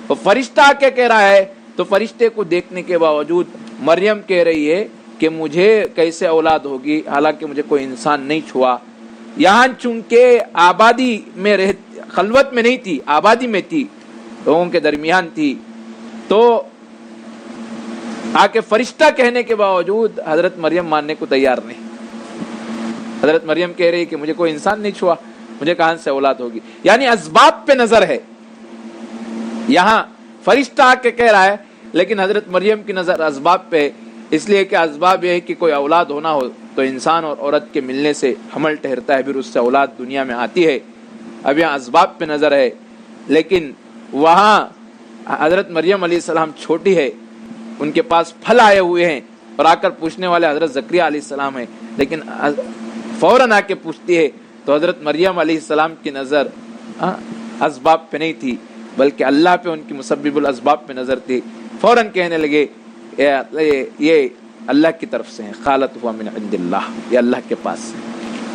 تو فرشتہ آ کے کہہ رہا ہے، تو فرشتے کو دیکھنے کے باوجود مریم کہہ رہی ہے کہ مجھے کیسے اولاد ہوگی حالانکہ مجھے کوئی انسان نہیں چھوا۔ یہاں چونکہ آبادی میں خلوت میں نہیں تھی، آبادی میں تھی، لوگوں کے درمیان تھی، تو آ کے فرشتہ کہنے کے باوجود حضرت مریم ماننے کو تیار نہیں۔ حضرت مریم کہہ رہی کہ مجھے کوئی انسان نہیں چھوا، مجھے کہاں سے اولاد ہوگی؟ یعنی اسباب پہ نظر ہے، یہاں فرشتہ آ کے کہہ رہا ہے لیکن حضرت مریم کی نظر اسباب پہ، اس لیے کہ اسباب یہ ہے کہ کوئی اولاد ہونا ہو تو انسان اور عورت کے ملنے سے حمل ٹھہرتا ہے، پھر اس سے اولاد دنیا میں آتی ہے۔ اب یہاں اسباب پہ نظر ہے، لیکن وہاں حضرت مریم علیہ السلام چھوٹی ہے، ان کے پاس پھل آئے ہوئے ہیں اور آ کر پوچھنے والے حضرت زکریا علیہ السلام ہیں، لیکن فوراً آ کے پوچھتی ہے، تو حضرت مریم علیہ السلام کی نظر اسباب پہ نہیں تھی بلکہ اللہ پہ، ان کی مسبب الاسباب پہ نظر تھی۔ فوراً کہنے لگے یہ اللہ کی طرف سے ہیں، خالت ہوا من عند اللہ، یہ اللہ کے پاس سے۔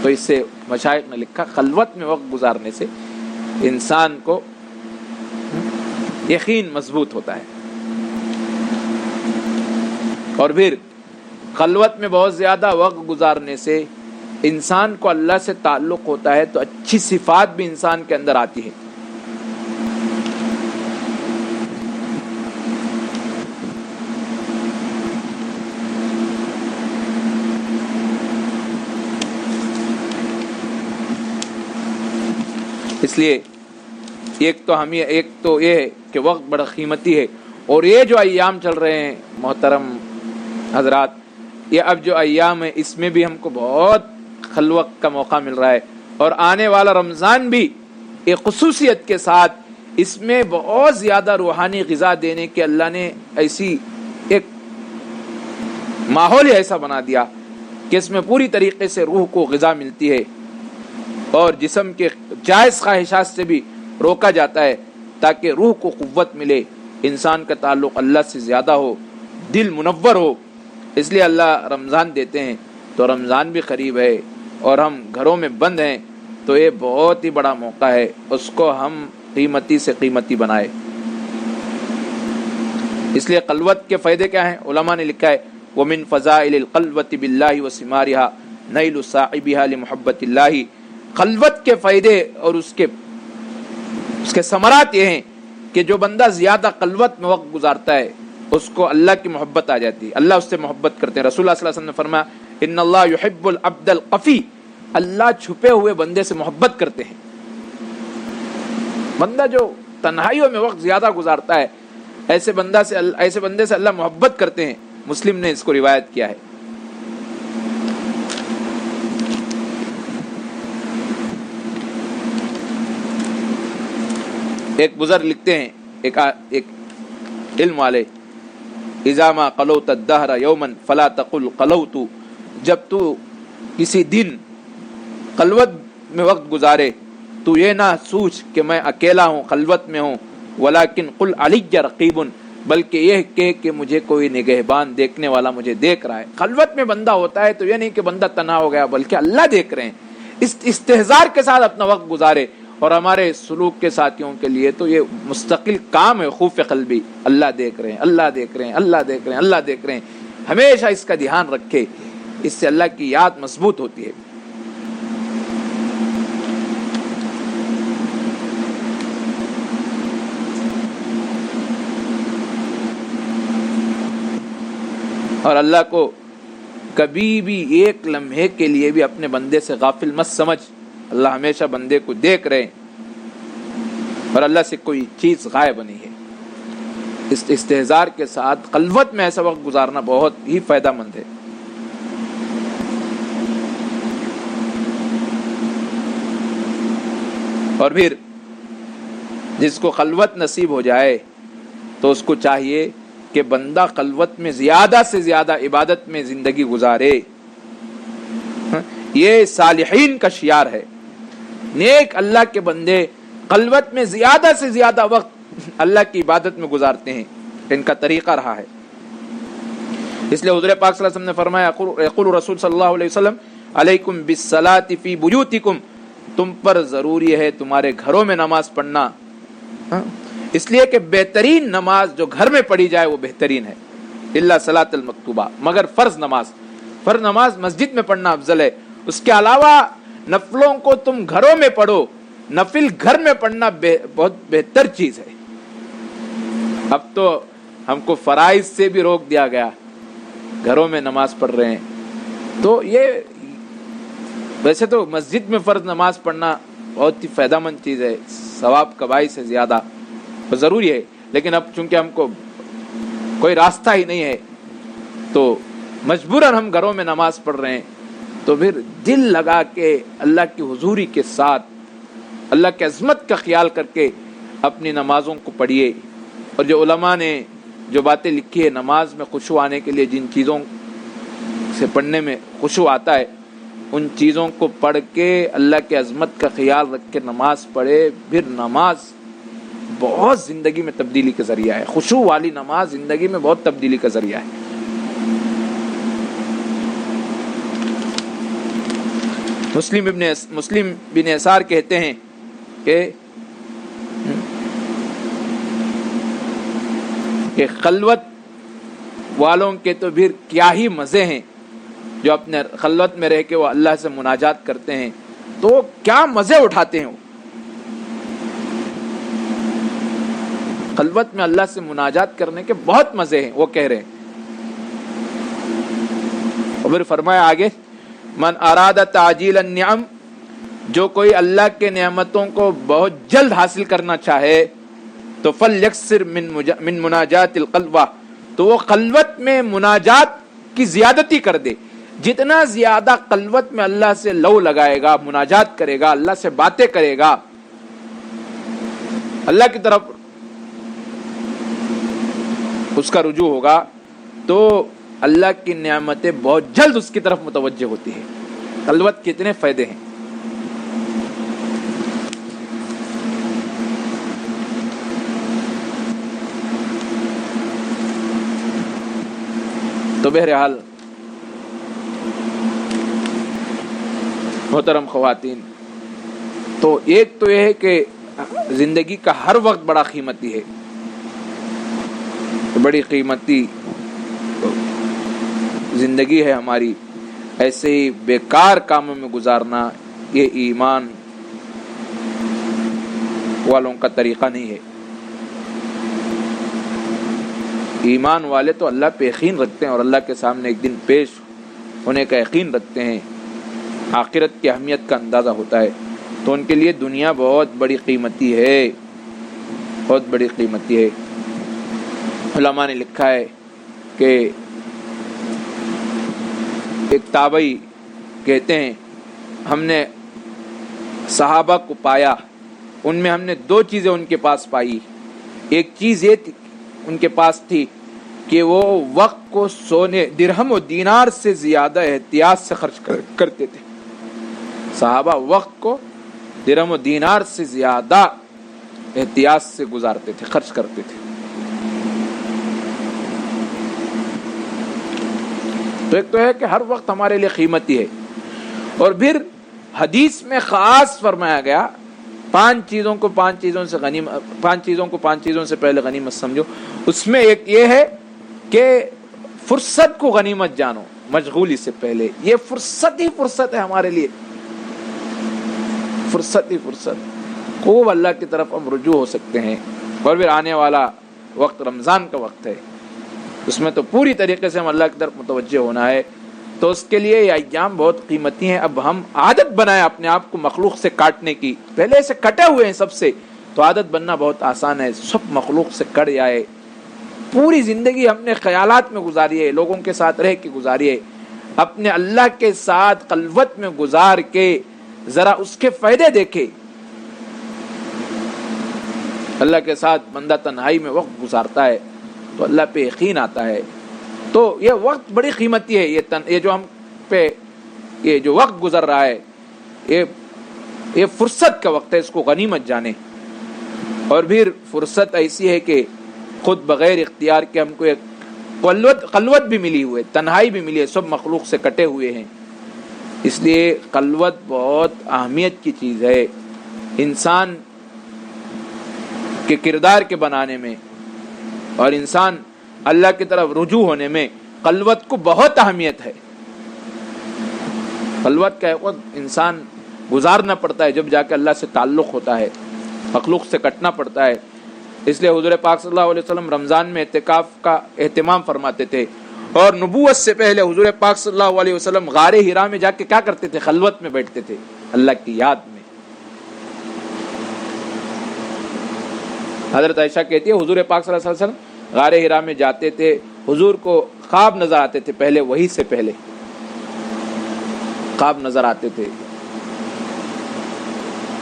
تو اس سے مشائخ نے لکھا، خلوت میں وقت گزارنے سے انسان کو یقین مضبوط ہوتا ہے، اور پھر خلوت میں بہت زیادہ وقت گزارنے سے انسان کو اللہ سے تعلق ہوتا ہے تو اچھی صفات بھی انسان کے اندر آتی ہے۔ اس لیے ایک تو یہ ہے کہ وقت بڑا قیمتی ہے، اور یہ جو ایام چل رہے ہیں محترم حضرات، یہ اب جو ایام ہے اس میں بھی ہم کو بہت خلوت کا موقع مل رہا ہے، اور آنے والا رمضان بھی ایک خصوصیت کے ساتھ اس میں بہت زیادہ روحانی غذا دینے کے اللہ نے ایسی ایک ماحول ہی ایسا بنا دیا کہ اس میں پوری طریقے سے روح کو غذا ملتی ہے، اور جسم کے جائز خواہشات سے بھی روکا جاتا ہے تاکہ روح کو قوت ملے، انسان کا تعلق اللہ سے زیادہ ہو، دل منور ہو۔ اس لیے اللہ رمضان دیتے ہیں، تو رمضان بھی قریب ہے اور ہم گھروں میں بند ہیں، تو یہ بہت ہی بڑا موقع ہے، اس کو ہم قیمتی سے قیمتی بنائے۔ اس لیے خلوت کے فائدے کیا ہیں؟ علماء نے لکھا ہے وَمِن فضائل الخلوۃ باللہ وثمارها نیل صاحبها لمحبت اللہ۔ خلوت کے فائدے اور اس کے ثمرات یہ ہیں کہ جو بندہ زیادہ خلوت میں وقت گزارتا ہے اس کو اللہ کی محبت آ جاتی ہے، اللہ اس سے محبت کرتے ہیں۔ رسول اللہ صلی اللہ علیہ وسلم نے فرمایا ان اللہ یحب العبد الخفی، اللہ چھپے ہوئے بندے سے محبت کرتے ہیں۔ بندہ جو تنہائیوں میں وقت زیادہ گزارتا ہے، ایسے بندے سے اللہ محبت کرتے ہیں۔ مسلم نے اس کو روایت کیا ہے۔ ایک بزرگ لکھتے ہیں، ایک علم والے، اذا ما قلوت الدہر یوما فلا تقل قلوت، جب تو کسی دن خلوت میں وقت گزارے تو یہ نہ سوچ کہ میں اکیلا ہوں، خلوت میں ہوں، ولیکن قل علی رقیب، بلکہ یہ کہ مجھے کوئی نگہبان دیکھنے والا مجھے دیکھ رہا ہے۔ خلوت میں بندہ ہوتا ہے تو یہ نہیں کہ بندہ تنہا ہو گیا، بلکہ اللہ دیکھ رہے ہیں۔ اس استحضار کے ساتھ اپنا وقت گزارے، اور ہمارے سلوک کے ساتھیوں کے لیے تو یہ مستقل کام ہے، خوف قلبی، اللہ دیکھ رہے ہیں، اللہ دیکھ رہے ہیں، اللہ دیکھ رہے ہیں، اللہ دیکھ رہے ہیں، ہمیشہ اس کا دھیان رکھے، اس سے اللہ کی یاد مضبوط ہوتی ہے۔ اور اللہ کو کبھی بھی ایک لمحے کے لیے بھی اپنے بندے سے غافل مت سمجھ، اللہ ہمیشہ بندے کو دیکھ رہے ہیں، اور اللہ سے کوئی چیز غائب نہیں ہے۔ اس استحضار کے ساتھ خلوت میں ایسا وقت گزارنا بہت ہی فائدہ مند ہے۔ اور پھر جس کو خلوت نصیب ہو جائے تو اس کو چاہیے کہ بندہ خلوت میں زیادہ سے زیادہ عبادت میں زندگی گزارے۔ یہ صالحین کا شعار ہے، نیک اللہ کے بندے خلوت میں زیادہ سے زیادہ وقت اللہ کی عبادت میں گزارتے ہیں، ان کا طریقہ رہا ہے۔ اس لیے حضور پاک صلی اللہ علیہ وسلم نے فرمایا، یقول رسول صلی اللہ علیہ وسلم علیکم بالصلاۃ فی بیوتکم، تم پر ضروری ہے تمہارے گھروں میں نماز پڑھنا، اس لیے کہ بہترین نماز جو گھر میں پڑھی جائے وہ بہترین ہے، الا صلاۃ المکتوبہ، مگر فرض نماز مسجد میں پڑھنا افضل ہے۔ اس کے علاوہ نفلوں کو تم گھروں میں پڑھو، نفل گھر میں پڑھنا بہت بہتر چیز ہے۔ اب تو ہم کو فرائض سے بھی روک دیا گیا، گھروں میں نماز پڑھ رہے ہیں، تو یہ ویسے تو مسجد میں فرض نماز پڑھنا بہت ہی فائدہ مند چیز ہے، ثواب کبائی سے زیادہ ضروری ہے، لیکن اب چونکہ ہم کو کوئی راستہ ہی نہیں ہے تو مجبوراً ہم گھروں میں نماز پڑھ رہے ہیں، تو پھر دل لگا کے اللہ کی حضوری کے ساتھ اللہ کی عظمت کا خیال کر کے اپنی نمازوں کو پڑھیے۔ اور جو علماء نے جو باتیں لکھی ہے، نماز میں خشوع آنے کے لیے جن چیزوں سے پڑھنے میں خشوع آتا ہے، ان چیزوں کو پڑھ کے اللہ کی عظمت کا خیال رکھ کے نماز پڑھے، پھر نماز بہت زندگی میں تبدیلی کا ذریعہ ہے۔ خشوع والی نماز زندگی میں بہت تبدیلی کا ذریعہ ہے۔ مسلم بن یسار کہتے ہیں کہ خلوت والوں کے تو پھر کیا ہی مزے ہیں، جو اپنے خلوت میں رہ کے وہ اللہ سے مناجات کرتے ہیں تو کیا مزے اٹھاتے ہیں۔ وہ خلوت میں اللہ سے مناجات کرنے کے بہت مزے ہیں، وہ کہہ رہے ہیں۔ اور پھر فرمایا آگے، من اراد تعجیل النعم، جو کوئی اللہ کے نعمتوں کو بہت جلد حاصل کرنا چاہے تو فلیکثر من مناجات القلوہ، تو وہ خلوت میں مناجات کی زیادتی کر دے. جتنا زیادہ خلوت میں اللہ سے لو لگائے گا، مناجات کرے گا، اللہ سے باتیں کرے گا، اللہ کی طرف اس کا رجوع ہوگا، تو اللہ کی نعمتیں بہت جلد اس کی طرف متوجہ ہوتی ہے. خلوت کے اتنے فائدے ہیں. تو بہرحال محترم خواتین، تو ایک تو یہ ہے کہ زندگی کا ہر وقت بڑا قیمتی ہے. بڑی قیمتی زندگی ہے ہماری، ایسے ہی بیکار کاموں میں گزارنا یہ ایمان والوں کا طریقہ نہیں ہے. ایمان والے تو اللہ پہ یقین رکھتے ہیں اور اللہ کے سامنے ایک دن پیش ہونے کا یقین رکھتے ہیں، آخرت کی اہمیت کا اندازہ ہوتا ہے، تو ان کے لیے دنیا بہت بڑی قیمتی ہے، بہت بڑی قیمتی ہے. علماء نے لکھا ہے کہ ایک تابعی کہتے ہیں ہم نے صحابہ کو پایا، ان میں ہم نے دو چیزیں ان کے پاس پائی. ایک چیز یہ ان کے پاس تھی کہ وہ وقت کو سونے درہم و دینار سے زیادہ احتیاط سے خرچ کرتے تھے. صحابہ وقت کو درہم و دینار سے زیادہ احتیاط سے گزارتے تھے، خرچ کرتے تھے. تو ایک تو ہے کہ ہر وقت ہمارے لیے قیمتی ہے. اور پھر حدیث میں خاص فرمایا گیا پانچ چیزوں کو پانچ چیزوں سے پہلے غنیمت سمجھو. اس میں ایک یہ ہے کہ فرصت کو غنیمت جانو، مشغولی سے پہلے. یہ فرصت ہی فرصت ہے ہمارے لیے، فرصت ہی فرصت. خوب اللہ کی طرف ہم رجوع ہو سکتے ہیں. اور پھر آنے والا وقت رمضان کا وقت ہے، اس میں تو پوری طریقے سے ہم اللہ کی طرف متوجہ ہونا ہے. تو اس کے لیے یہ ایام بہت قیمتی ہیں. اب ہم عادت بنائیں اپنے آپ کو مخلوق سے کاٹنے کی. پہلے سے کٹے ہوئے ہیں سب سے، تو عادت بننا بہت آسان ہے. سب مخلوق سے کٹ جائے. پوری زندگی ہم نے خیالات میں گزاری ہے، لوگوں کے ساتھ رہ کے گزاری ہے. اپنے اللہ کے ساتھ خلوت میں گزار کے ذرا اس کے فائدے دیکھے. اللہ کے ساتھ بندہ تنہائی میں وقت گزارتا ہے تو اللہ پہ یقین آتا ہے. تو یہ وقت بڑی قیمتی ہے. یہ جو ہم پہ یہ جو وقت گزر رہا ہے، یہ فرصت کا وقت ہے، اس کو غنیمت جانے. اور پھر فرصت ایسی ہے کہ خود بغیر اختیار کے ہم کو ایک خلوت بھی ملی ہوئی ہے، تنہائی بھی ملی ہے، سب مخلوق سے کٹے ہوئے ہیں. اس لیے خلوت بہت اہمیت کی چیز ہے. انسان کے کردار کے بنانے میں اور انسان اللہ کی طرف رجوع ہونے میں خلوت کو بہت اہمیت ہے. خلوت کا وقت انسان گزارنا پڑتا ہے، جب جا کے اللہ سے تعلق ہوتا ہے، مخلوق سے کٹنا پڑتا ہے. اس لیے حضور پاک صلی اللہ علیہ وسلم رمضان میں اعتکاف کا اہتمام فرماتے تھے. اور نبوت سے پہلے حضور پاک صلی اللہ علیہ وسلم غار حرا میں جا کے کیا کرتے تھے؟ خلوت میں بیٹھتے تھے، اللہ کی یاد میں. حضرت عائشہ کہتی ہے حضور پاک صلی اللہ علیہ وسلم غار حرا میں جاتے تھے، حضور کو خواب نظر آتے تھے. پہلے وحی سے پہلے خواب نظر آتے تھے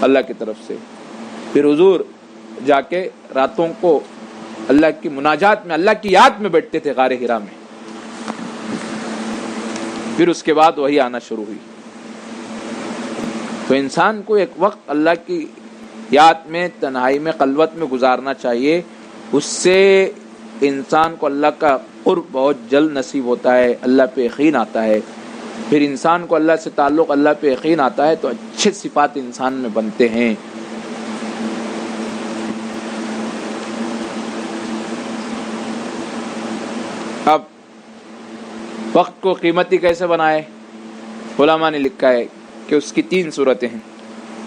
اللہ کی طرف سے. پھر حضور جا کے راتوں کو اللہ کی مناجات میں، اللہ کی یاد میں بیٹھتے تھے غار حرا میں. پھر اس کے بعد وحی آنا شروع ہوئی. تو انسان کو ایک وقت اللہ کی یاد میں، تنہائی میں، خلوت میں گزارنا چاہیے. اس سے انسان کو اللہ کا قرب بہت جلد نصیب ہوتا ہے، اللہ پہ یقین آتا ہے. پھر انسان کو اللہ سے تعلق، اللہ پہ یقین آتا ہے تو اچھے صفات انسان میں بنتے ہیں. اب وقت کو قیمتی کیسے بنائے؟ علماء نے لکھا ہے کہ اس کی 3 صورتیں ہیں.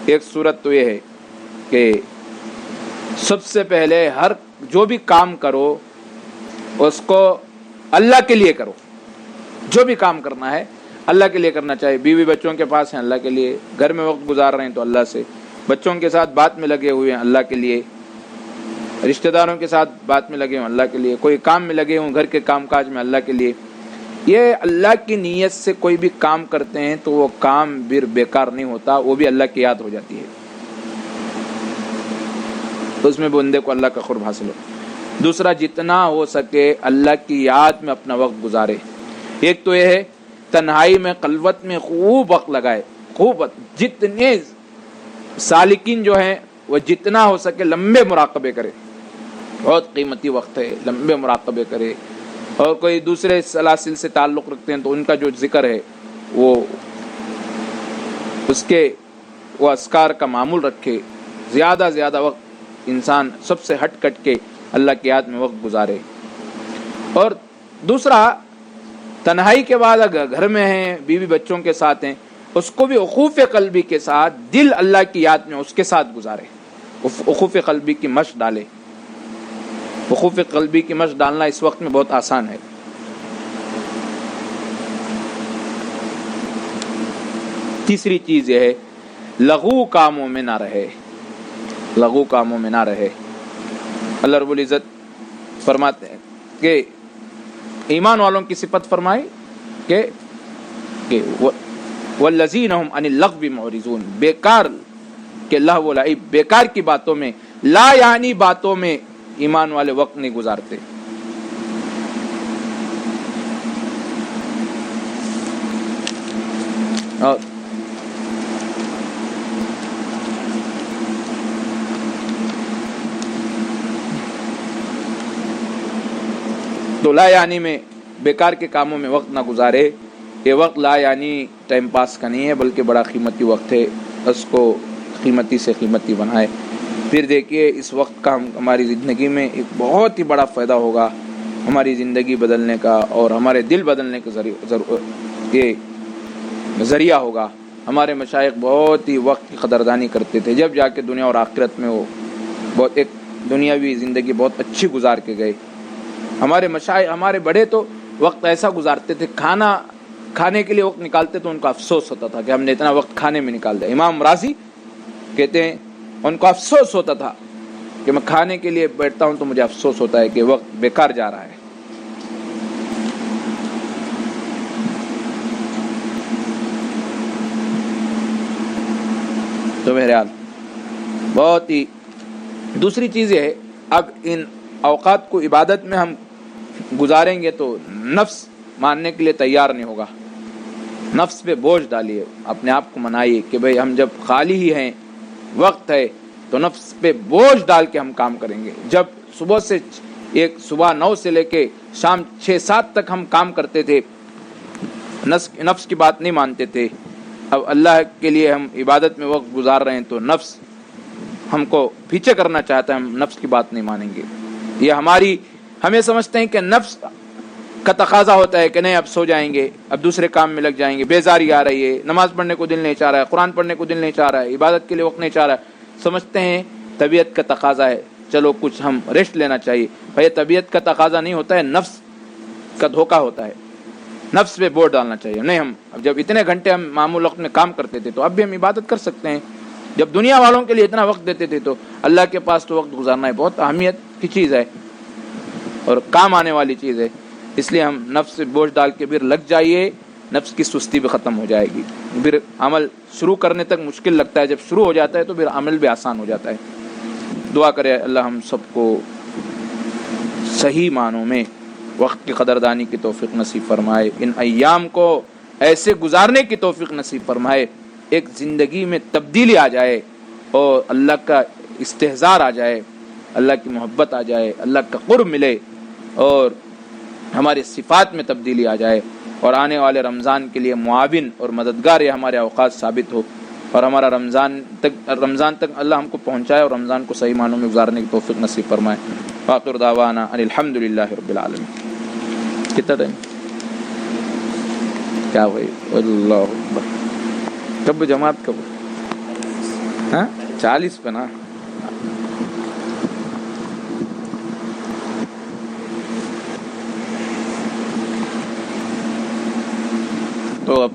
ایک صورت تو یہ ہے کہ سب سے پہلے ہر جو بھی کام کرو اس کو اللہ کے لیے کرو. جو بھی کام کرنا ہے اللہ کے لیے کرنا چاہیے. بیوی بچوں کے پاس ہیں اللہ کے لیے, گھر میں وقت گزار رہے ہیں تو اللہ سے, بچوں کے ساتھ بات میں لگے ہوئے ہیں اللہ کے لیے, رشتہ داروں کے ساتھ بات میں لگے ہوں اللہ کے لیے, کوئی کام میں لگے ہوں گھر کے کام کاج میں اللہ کے لیے. یہ اللہ کی نیت سے کوئی بھی کام کرتے ہیں تو وہ کام پھر بیکار نہیں ہوتا, وہ بھی اللہ کی یاد ہو جاتی ہے, تو اس میں بندے کو اللہ کا قرب حاصل ہو. دوسرا, جتنا ہو سکے اللہ کی یاد میں اپنا وقت گزارے. ایک تو یہ ہے تنہائی میں خلوت میں خوب وقت لگائے, خوب جتنے سالکین جو ہیں وہ جتنا ہو سکے لمبے مراقبے کرے, بہت قیمتی وقت ہے, لمبے مراقبے کرے. اور کوئی دوسرے سلاسل سے تعلق رکھتے ہیں تو ان کا جو ذکر ہے وہ اس کے وہ اذکار کا معمول رکھے, زیادہ زیادہ وقت انسان سب سے ہٹ کٹ کے اللہ کی یاد میں وقت گزارے. اور دوسرا, تنہائی کے بعد اگر گھر میں ہیں بیوی بچوں کے ساتھ ہیں, اس کو بھی وقوف قلبی کے ساتھ دل اللہ کی یاد میں اس کے ساتھ گزارے, وقوف قلبی کی مشق ڈالے. وقوف قلبی کی مشق ڈالنا اس وقت میں بہت آسان ہے. تیسری چیز یہ ہے لغو کاموں میں نہ رہے, لغو کاموں میں نہ رہے. اللہ رب العزت فرماتے ہیں کہ ایمان والوں کی صفت فرمائی کہ والذین هم عن اللغو معرضون, بیکار کے لہو و لعب, بیکار کی باتوں میں, لا یعنی باتوں میں ایمان والے وقت نہیں گزارتے. اور تو لا یعنی میں بیکار کے کاموں میں وقت نہ گزارے. یہ وقت لا یعنی ٹائم پاس کا نہیں ہے بلکہ بڑا قیمتی وقت ہے, اس کو قیمتی سے قیمتی بنائے. پھر دیکھیے اس وقت کا ہماری زندگی میں ایک بہت ہی بڑا فائدہ ہوگا, ہماری زندگی بدلنے کا اور ہمارے دل بدلنے کا یہ ذریعہ ہوگا. ہمارے مشائخ بہت ہی وقت کی قدردانی کرتے تھے, جب جا کے دنیا اور آخرت میں وہ بہت ایک دنیاوی زندگی بہت اچھی گزار کے گئے. ہمارے مشائخ, ہمارے بڑے تو وقت ایسا گزارتے تھے, کھانے کے لیے وقت نکالتے تو ان کو افسوس ہوتا تھا کہ ہم نے اتنا وقت کھانے میں نکال دیا. امام راضی کہتے ہیں ان کو افسوس ہوتا تھا کہ میں کھانے کے لیے بیٹھتا ہوں تو مجھے افسوس ہوتا ہے کہ وقت بیکار جا رہا ہے. تو بہرحال بہت ہی دوسری چیز یہ ہے, اب ان اوقات کو عبادت میں ہم گزاریں گے تو نفس ماننے کے لیے تیار نہیں ہوگا. نفس پہ بوجھ ڈالیے, اپنے آپ کو منائیے کہ بھئی ہم جب خالی ہی ہیں, وقت ہے, تو نفس پہ بوجھ ڈال کے ہم کام کریں گے. جب صبح 9 سے لے کے شام 6-7 تک ہم کام کرتے تھے, نفس کی بات نہیں مانتے تھے, اب اللہ کے لیے ہم عبادت میں وقت گزار رہے ہیں تو نفس ہم کو پیچھے کرنا چاہتا ہے, ہم نفس کی بات نہیں مانیں گے. یہ ہمیں سمجھتے ہیں کہ نفس کا تقاضا ہوتا ہے کہ نہیں اب سو جائیں گے, اب دوسرے کام میں لگ جائیں گے, بیزاری آ رہی ہے, نماز پڑھنے کو دل نہیں چاہ رہا ہے, قرآن پڑھنے کو دل نہیں چاہ رہا ہے, عبادت کے لیے وقت نہیں چاہ رہا ہے. سمجھتے ہیں طبیعت کا تقاضا ہے, چلو کچھ ہم ریسٹ لینا چاہیے. بھائی طبیعت کا تقاضا نہیں ہوتا ہے, نفس کا دھوکہ ہوتا ہے. نفس پہ بوجھ ڈالنا چاہیے. نہیں, ہم اب جب اتنے گھنٹے ہم معمول وقت میں کام کرتے تھے تو اب بھی ہم عبادت کر سکتے ہیں. جب دنیا والوں کے لیے اتنا وقت دیتے تھے تو اللہ کے پاس تو وقت گزارنا ہے بہت اہمیت کی چیز ہے اور کام آنے والی چیز ہے. اس لیے ہم نفس سے بوجھ ڈال کے پھر لگ جائیے, نفس کی سستی بھی ختم ہو جائے گی. پھر عمل شروع کرنے تک مشکل لگتا ہے, جب شروع ہو جاتا ہے تو پھر عمل بھی آسان ہو جاتا ہے. دعا کرے اللہ ہم سب کو صحیح معنوں میں وقت کی قدردانی کی توفیق نصیب فرمائے, ان ایام کو ایسے گزارنے کی توفیق نصیب فرمائے ایک زندگی میں تبدیلی آ جائے اور اللہ کا استحضار آ جائے, اللہ کی محبت آ جائے, اللہ کا قرب ملے اور ہمارے صفات میں تبدیلی آ جائے اور آنے والے رمضان کے لیے معاون اور مددگار یہ ہمارے اوقات ثابت ہو اور ہمارا رمضان تک اللہ ہم کو پہنچائے اور رمضان کو صحیح معنوں میں گزارنے کی توفیق نصیب فرمائے. آخر دعوانا ان الحمدللہ رب العالمین. کتنا ٹائم کیا ہوئی؟ اللہ اکبر. کب جماعت کب؟ 40 پہ نا. تو اب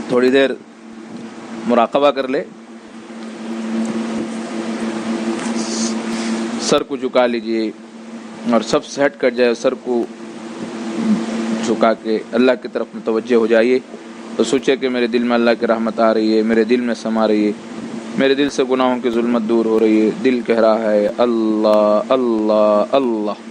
تھوڑی دیر مراقبہ کر لے، سر کو جھکا لیجئے اور سب سے ہٹ کر جائے، سر کو جھکا کے اللہ کی طرف متوجہ ہو جائیے اور سوچے کہ میرے دل میں اللہ کی رحمت آ رہی ہے، میرے دل میں سما رہی ہے، میرے دل سے گناہوں کی ظلمت دور ہو رہی ہے، دل کہہ رہا ہے اللہ اللہ اللہ۔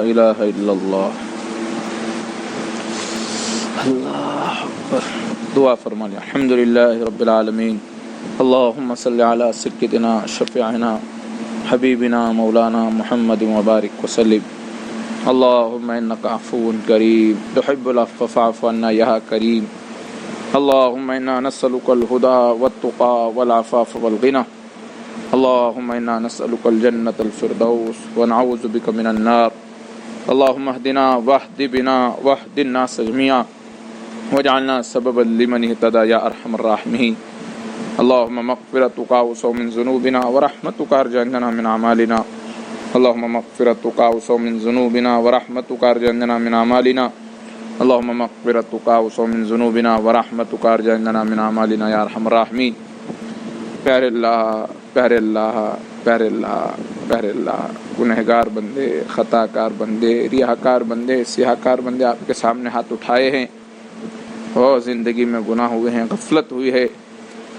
الہ الا اللہ اللہ اکبر. دعا فرما لیں. الحمدللہ رب العالمین. اللہم صلی علی سیدنا شفیعنا حبیبنا مولانا محمد وبارک وسلم. اللہم انک عفو کریم تحب العفو فاعف عنا یا کریم. اللہم انا نسألک الہدی والتقی والعفاف والغنی. اللہم انا نسألک الجنة الفردوس ونعوذ بک من النار. اللہم اہدنا واہد بنا واہد الناس جميعا واجعلنا سببا لمن اهتدى یا ارحم الراحمین. اللہم مغفرتک اوسع من ذنوبنا ورحمتک ارجو عندنا من اعمالنا. اللہم مغفرتک اوسع من ذنوبنا ورحمتک ارجو عندنا من اعمالنا. اللہم مغفرتک اوسع من ذنوبنا ورحمتک ارجو عندنا من اعمالنا یا ارحم الراحمین. پیارے اللہ پیارے اللہ پیارے اللہ پیارے اللہ. گنہگار بندے، خطا کار بندے، ریاکار بندے، سیاہکار بندے آپ کے سامنے ہاتھ اٹھائے ہیں اور زندگی میں گناہ ہوئے ہیں، غفلت ہوئی ہے.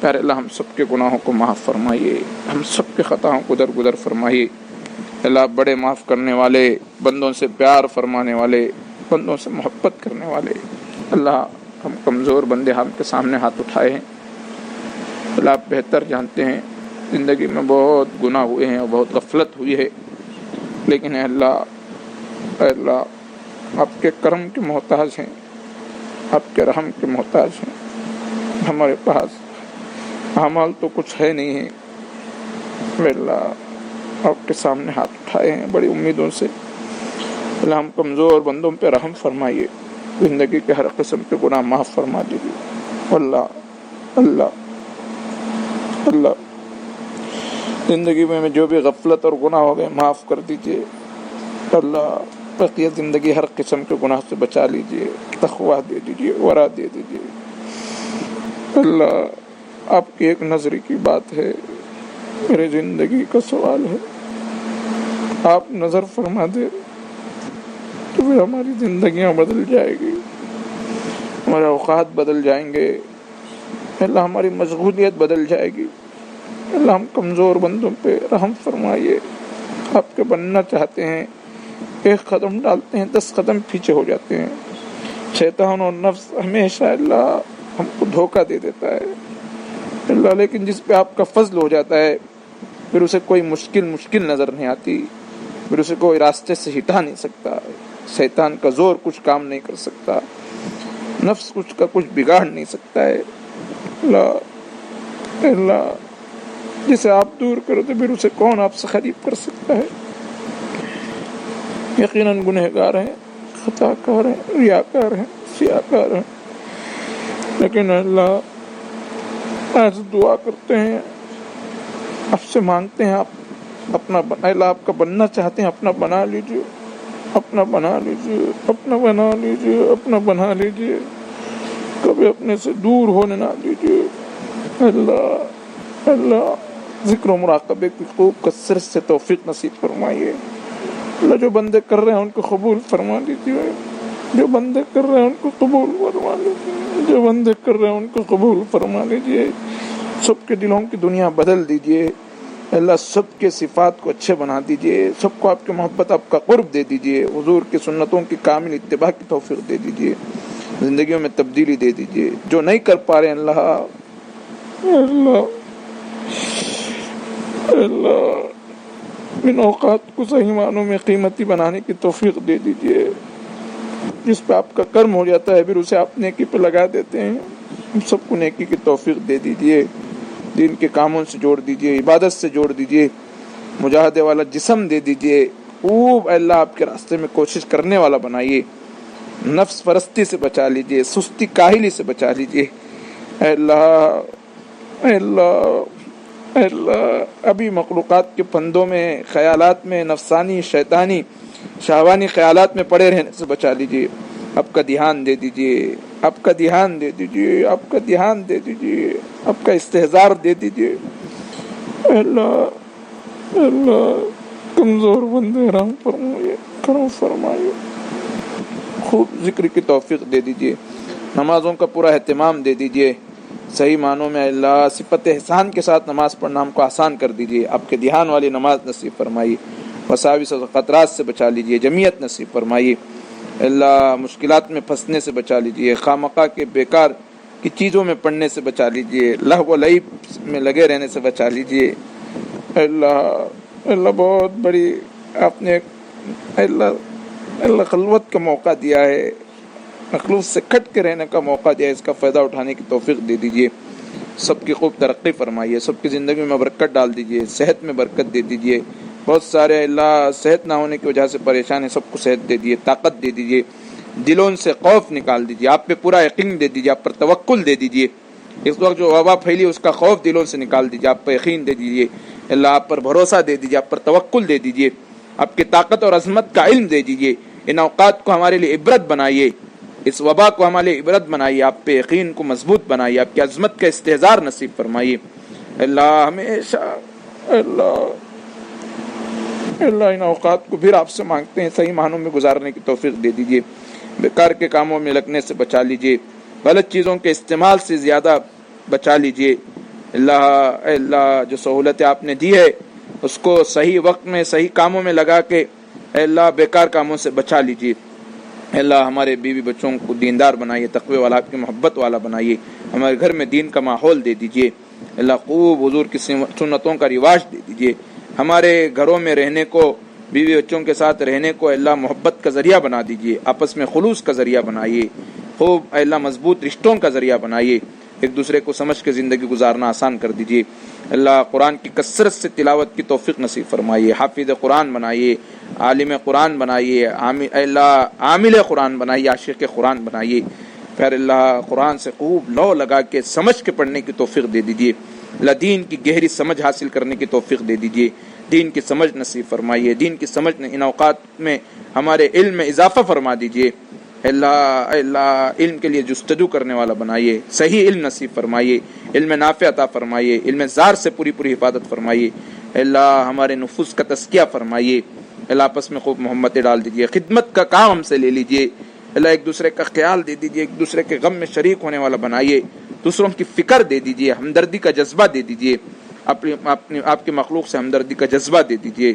پیارے اللہ ہم سب کے گناہوں کو معاف فرمائیے، ہم سب کے خطاؤں کو درگزر فرمائیے. اللہ بڑے معاف کرنے والے، بندوں سے پیار فرمانے والے، بندوں سے محبت کرنے والے. اللہ ہم کمزور بندے ہم کے سامنے ہاتھ اٹھائے ہیں. اللہ آپ بہتر جانتے ہیں زندگی میں بہت گناہ ہوئے ہیں اور بہت غفلت ہوئی ہے، لیکن اے اللہ آپ کے کرم کے محتاج ہیں، آپ کے رحم کے محتاج ہیں. ہمارے پاس اعمال تو کچھ ہے نہیں ہے. اے اللہ آپ کے سامنے ہاتھ اٹھائے ہیں بڑی امیدوں سے. اللہ ہم کمزور بندوں پہ رحم فرمائیے، زندگی کے ہر قسم کے گناہ معاف فرما دیجیے. اللہ اللہ اللہ زندگی میں جو بھی غفلت اور گناہ ہو گئے معاف کر دیجیے. اللہ بقیہ زندگی ہر قسم کے گناہ سے بچا لیجیے، تقویٰ دے دیجیے، ورع دے دیجیے. اللہ آپ کی ایک نظر کی بات ہے، میری زندگی کا سوال ہے. آپ نظر فرما دے تو پھر ہماری زندگیاں بدل جائے گی، ہمارے اوقات بدل جائیں گے. اللہ ہماری مشغولیت بدل جائے گی. اللہ ہم کمزور بندوں پہ رحم فرمائیے. آپ کے بننا چاہتے ہیں، ایک قدم ڈالتے ہیں 10 قدم پیچھے ہو جاتے ہیں. شیطان اور نفس ہمیشہ اللہ ہم کو دھوکہ دے دیتا ہے. اللہ لیکن جس پہ آپ کا فضل ہو جاتا ہے پھر اسے کوئی مشکل نظر نہیں آتی، پھر اسے کوئی راستے سے ہٹا نہیں سکتا. شیطان کا زور کچھ کام نہیں کر سکتا، نفس کچھ بگاڑ نہیں سکتا ہے. اللہ جسے آپ دور کرو تو پھر اسے کون آپ سے قریب کر سکتا ہے. یقیناً گنہگار ہیں، خطا کار ہیں، ریاکار ہیں، سیاہکار ہیں، لیکن اللہ آج دعا کرتے ہیں، آپ سے مانگتے ہیں، آپ اپنا اللہ آپ کا بننا چاہتے ہیں، اپنا بنا لیجیے، اپنا بنا لیجیے، اپنا بنا لیجیے، اپنا بنا لیجیے. کبھی اپنے سے دور ہونے نہ دیجیے. اللہ ذکر و مراقبے کی خوب کثرت سے توفیق نصیب فرمائیے. اللہ جو بندے کر رہے ہیں ان کو قبول فرما لیجیے، جو بندے کر رہے ہیں ان کو قبول فرما لیجیے، جو بندے کر رہے ہیں ان کو قبول فرما لیجیے. سب کے دلوں کی دنیا بدل دیجیے. اللہ سب کے صفات کو اچھے بنا دیجیے، سب کو آپ کی محبت، آپ کا قرب دے دیجیے. حضور کی سنتوں کی کامل اتباع کی توفیق دے دیجیے. زندگیوں میں تبدیلی دے دیجیے. جو نہیں کر پا رہے ہیں اللہ ان اوقات کو صحیح معنوں میں قیمتی بنانے کی توفیق دے دیجیے. جس پہ آپ کا کرم ہو جاتا ہے پھر اسے آپ نیکی پہ لگا دیتے ہیں. ہم سب کو نیکی کی توفیق دے دیجیے. دین کے کاموں سے جوڑ دیجیے، عبادت سے جوڑ دیجیے، مجاہدے والا جسم دے دیجیے. خوب اللہ آپ کے راستے میں کوشش کرنے والا بنائیے. نفس پرستی سے بچا لیجیے، سستی کاہلی سے بچا لیجیے. اے اللہ اے اللہ اے اللہ ابھی مخلوقات کے پندوں میں، خیالات میں، نفسانی شیطانی شہوانی خیالات میں پڑے رہنے سے بچا لیجیے. آپ کا دھیان دے دیجیے، آپ کا دھیان دے دیجیے، آپ کا دھیان دے دیجیے، آپ کا استحضار دے دیجیے. اللہ کمزور بندے رحم فرمائیے، کرم فرمائیے. خوب ذکر کی توفیق دے دیجیے. نمازوں کا پورا اہتمام دے دیجیے. صحیح معنوں میں اللہ صفت احسان کے ساتھ نماز پڑھنا ہم کو آسان کر دیجیے. آپ کے دھیان والی نماز نصیب فرمائیے. وساوس اور خطرات سے بچا لیجیے، جمعیت نصیب فرمائیے اللہ، مشکلات میں پھنسنے سے بچا لیجیے، خواہ کے بیکار کی چیزوں میں پڑنے سے بچا لیجیے، لہو و لعب میں لگے رہنے سے بچا لیجیے اللہ بہت بڑی آپ نے اللہ خلوت کا موقع دیا ہے، مخلوق سے کٹ کے رہنے کا موقع دیا ہے، اس کا فائدہ اٹھانے کی توفیق دے دیجیے، سب کی خوب ترقی فرمائیے، سب کی زندگی میں برکت ڈال دیجیے، صحت میں برکت دے دیجیے، بہت سارے اللہ صحت نہ ہونے کی وجہ سے پریشان ہیں، سب کو صحت دے دیجیے، طاقت دے دیجیے، دلوں سے خوف نکال دیجیے، آپ پہ پورا یقین دے دیجیے، آپ پر توکل دے دیجیے، اس وقت جو وبا پھیلی اس کا خوف دلوں سے نکال دیجیے، آپ پر یقین دے دیجیے اللہ، آپ پر بھروسہ دے دیجیے، آپ پر توکل دے دیجیے، آپ کی طاقت اور عظمت کا علم دے دیجیے، ان اوقات کو ہمارے لیے عبرت بنائیے، اس وبا کو ہمارے لیے عبرت بنائیے، آپ پہ یقین کو مضبوط بنائیے، آپ کی عظمت کا استحضار نصیب فرمائیے اللہ، ہمیشہ اللہ ان اوقات کو پھر آپ سے مانگتے ہیں صحیح معنوں میں گزارنے کی توفیق دے دیجیے، بیکار کے کاموں میں لگنے سے بچا لیجیے، غلط چیزوں کے استعمال سے زیادہ بچا لیجیے اللہ جو سہولتیں آپ نے دی ہے اس کو صحیح وقت میں صحیح کاموں میں لگا کے اللہ بیکار کاموں سے بچا لیجیے اللہ، ہمارے بیوی بچوں کو دیندار بنائیے، تقوی والا، آپ کی محبت والا بنائیے، ہمارے گھر میں دین کا ماحول دے دیجیے اللہ، خوب حضور کی سنتوں کا رواج دے دیجیے، ہمارے گھروں میں رہنے کو، بیوی بچوں کے ساتھ رہنے کو اللہ محبت کا ذریعہ بنا دیجیے، آپس میں خلوص کا ذریعہ بنائیے، خوب اللہ مضبوط رشتوں کا ذریعہ بنائیے، ایک دوسرے کو سمجھ کے زندگی گزارنا آسان کر دیجیے اللہ، قرآن کی کثرت سے تلاوت کی توفیق نصیب فرمائیے، حافظ قرآن بنائیے، عالم قرآن بنائیے اللہ، عامل قرآن بنائیے، عاشق قرآن بنائیے، پھر اللہ قرآن سے خوب لو لگا کے سمجھ کے پڑھنے کی توفیق دے دیجیے اللہ، دین کی گہری سمجھ حاصل کرنے کی توفیق دے دیجیے، دین کی سمجھ نصیب فرمائیے، دین کی سمجھ ان اوقات میں ہمارے علم میں اضافہ فرما دیجیے اللہ علم کے لیے جستجو کرنے والا بنائیے، صحیح علم نصیب فرمائیے، علم نافع عطا فرمائیے، علم زار سے پوری حفاظت فرمائیے اللہ، ہمارے نفوس کا تزکیہ فرمائیے اللہ، آپس میں خوب محبت ڈال دیجیے، خدمت کا کام ہم سے لے لیجیے اللہ، ایک دوسرے کا خیال دے دیجیے، ایک دوسرے کے غم میں شریک ہونے والا بنائیے، دوسروں کی فکر دے دیجیے، ہمدردی کا جذبہ دے دیجیے، آپ کی مخلوق سے ہمدردی کا جذبہ دے دیجیے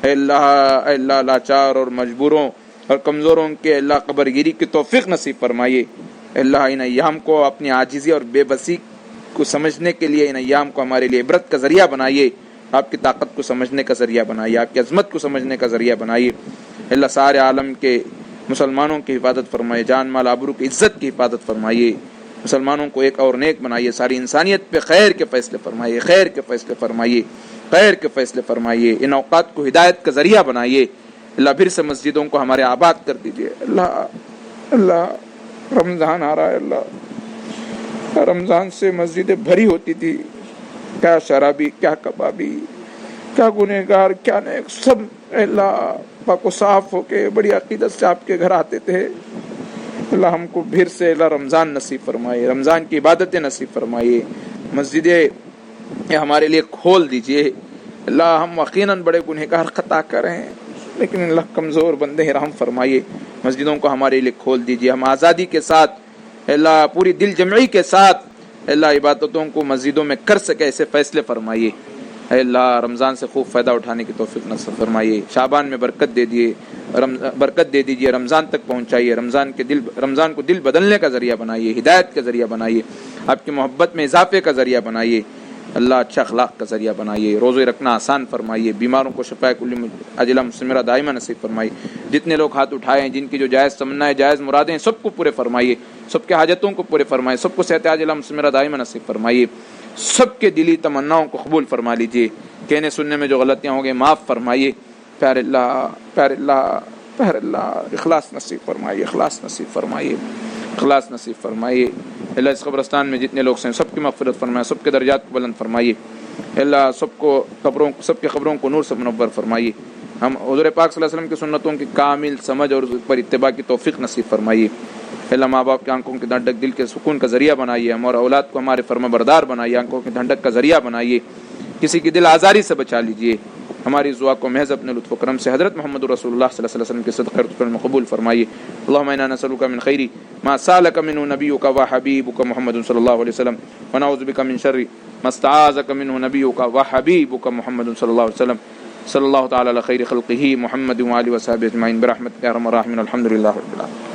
اللہ لاچار اور مجبوروں اور کمزوروں کے اللہ قبر گیری کی توفیق نصیب فرمائیے اللہ، ان ایام کو اپنی عاجزی اور بے بسی کو سمجھنے کے لیے ان ایام کو ہمارے لیے عبرت کا ذریعہ بنائیے، آپ کی طاقت کو سمجھنے کا ذریعہ بنائیے، آپ کی عظمت کو سمجھنے کا ذریعہ بنائیے اللہ، سارے عالم کے مسلمانوں کی حفاظت فرمائیے، جان مال آبرو کی عزت کی حفاظت فرمائیے، مسلمانوں کو ایک اور نیک بنائیے، ساری انسانیت پہ خیر کے فیصلے فرمائیے، خیر کے فیصلے فرمائیے، خیر کے فیصلے فرمائیے، ان اوقات کو ہدایت کا ذریعہ بنائیے اللہ، پھر سے مسجدوں کو ہمارے آباد کر دیجیے اللہ، رمضان آ رہا ہے اللہ، رمضان سے مسجدیں بھری ہوتی تھی، کیا شرابی، کیا کبابی، کیا گنہگار، کیا نیک، سب اللہ پاک و صاف ہو کے بڑی عقیدت سے آپ کے گھر آتے تھے اللہ، ہم کو پھر سے اللہ رمضان نصیب فرمائیے، رمضان کی عبادتیں نصیب فرمائیے، مسجدیں ہمارے لیے کھول دیجیے اللہ، ہم یقیناً بڑے گنہگار خطا کر رہے ہیں لیکن اللہ کمزور بندے ہیں، رحم فرمائیے، مسجدوں کو ہمارے لیے کھول دیجیے، ہم آزادی کے ساتھ اللہ، پوری دل جمعی کے ساتھ اللہ عبادتوں کو مسجدوں میں کر سکے ایسے فیصلے فرمائیے اللہ، رمضان سے خوب فائدہ اٹھانے کی توفیق نصیب فرمائیے، شعبان میں برکت دے دیجیے، رمضان تک پہنچائیے، رمضان کو دل بدلنے کا ذریعہ بنائیے، ہدایت کا ذریعہ بنائیے، آپ کی محبت میں اضافے کا ذریعہ بنائیے اللہ، اچھا اخلاق کا ذریعہ بنائیے، روزے رکھنا آسان فرمائیے، بیماروں کو شفاء کلی عاجلہ مستمرہ دائمہ نصیب فرمائیے، جتنے لوگ ہاتھ اٹھائے ہیں، جن کی جو جائز تمنا ہے، جائز مرادیں ہیں، سب کو پورے فرمائیے، سب کے حاجتوں کو پورے فرمائیے، سب کو صحت عاجلہ مستمرہ دائمہ نصیب فرمائیے، سب کے دلی تمناؤں کو قبول فرما لیجیے، کہنے سننے میں جو غلطیاں ہوں گے معاف فرمائیے، پیارے اللہ اخلاص نصیب فرمائیے، اخلاص نصیب فرمائیے اللہ، اس قبرستان میں جتنے لوگ ہیں سب کی مغفرت فرمائے، سب کے درجات کو بلند فرمائیے اللہ، سب کے قبروں کو نور سے منور فرمائیے، ہم حضور پاک صلی اللہ علیہ وسلم کی سنتوں کی کامل سمجھ اور اس پر اتباع کی توفیق نصیب فرمائیے اللہ، ماں باپ کی آنکھوں کی ٹھنڈک، دل کے سکون کا ذریعہ بنائیے، ہمارے اولاد کو ہمارے فرما بردار بنائیے، آنکھوں کی ٹھنڈک کا ذریعہ بنائیے، کسی کی دل آزاری سے بچا لیجیے، ہماری دعا کو محض اپنے لطف و کرم سے حضرت محمد رسول اللہ صلی اللہ علیہ وسلم کے صدقہ میں قبول فرمائیے، اللهم انا نسألك من خير ما سألك منه نبيك وحبيبك محمد صلی اللہ علیہ وسلم ونعوذ بك من شر ما استعاذك منه نبيك وحبيبك محمد صلی اللہ علیہ وسلم صلی اللہ تعالی علی خیر خلقہ محمد وآلہ وصحبہ اجمعین برحمتک یا ارحم الراحمین الحمد للہ رب العالمین.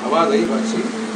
آواز آئی بات سی.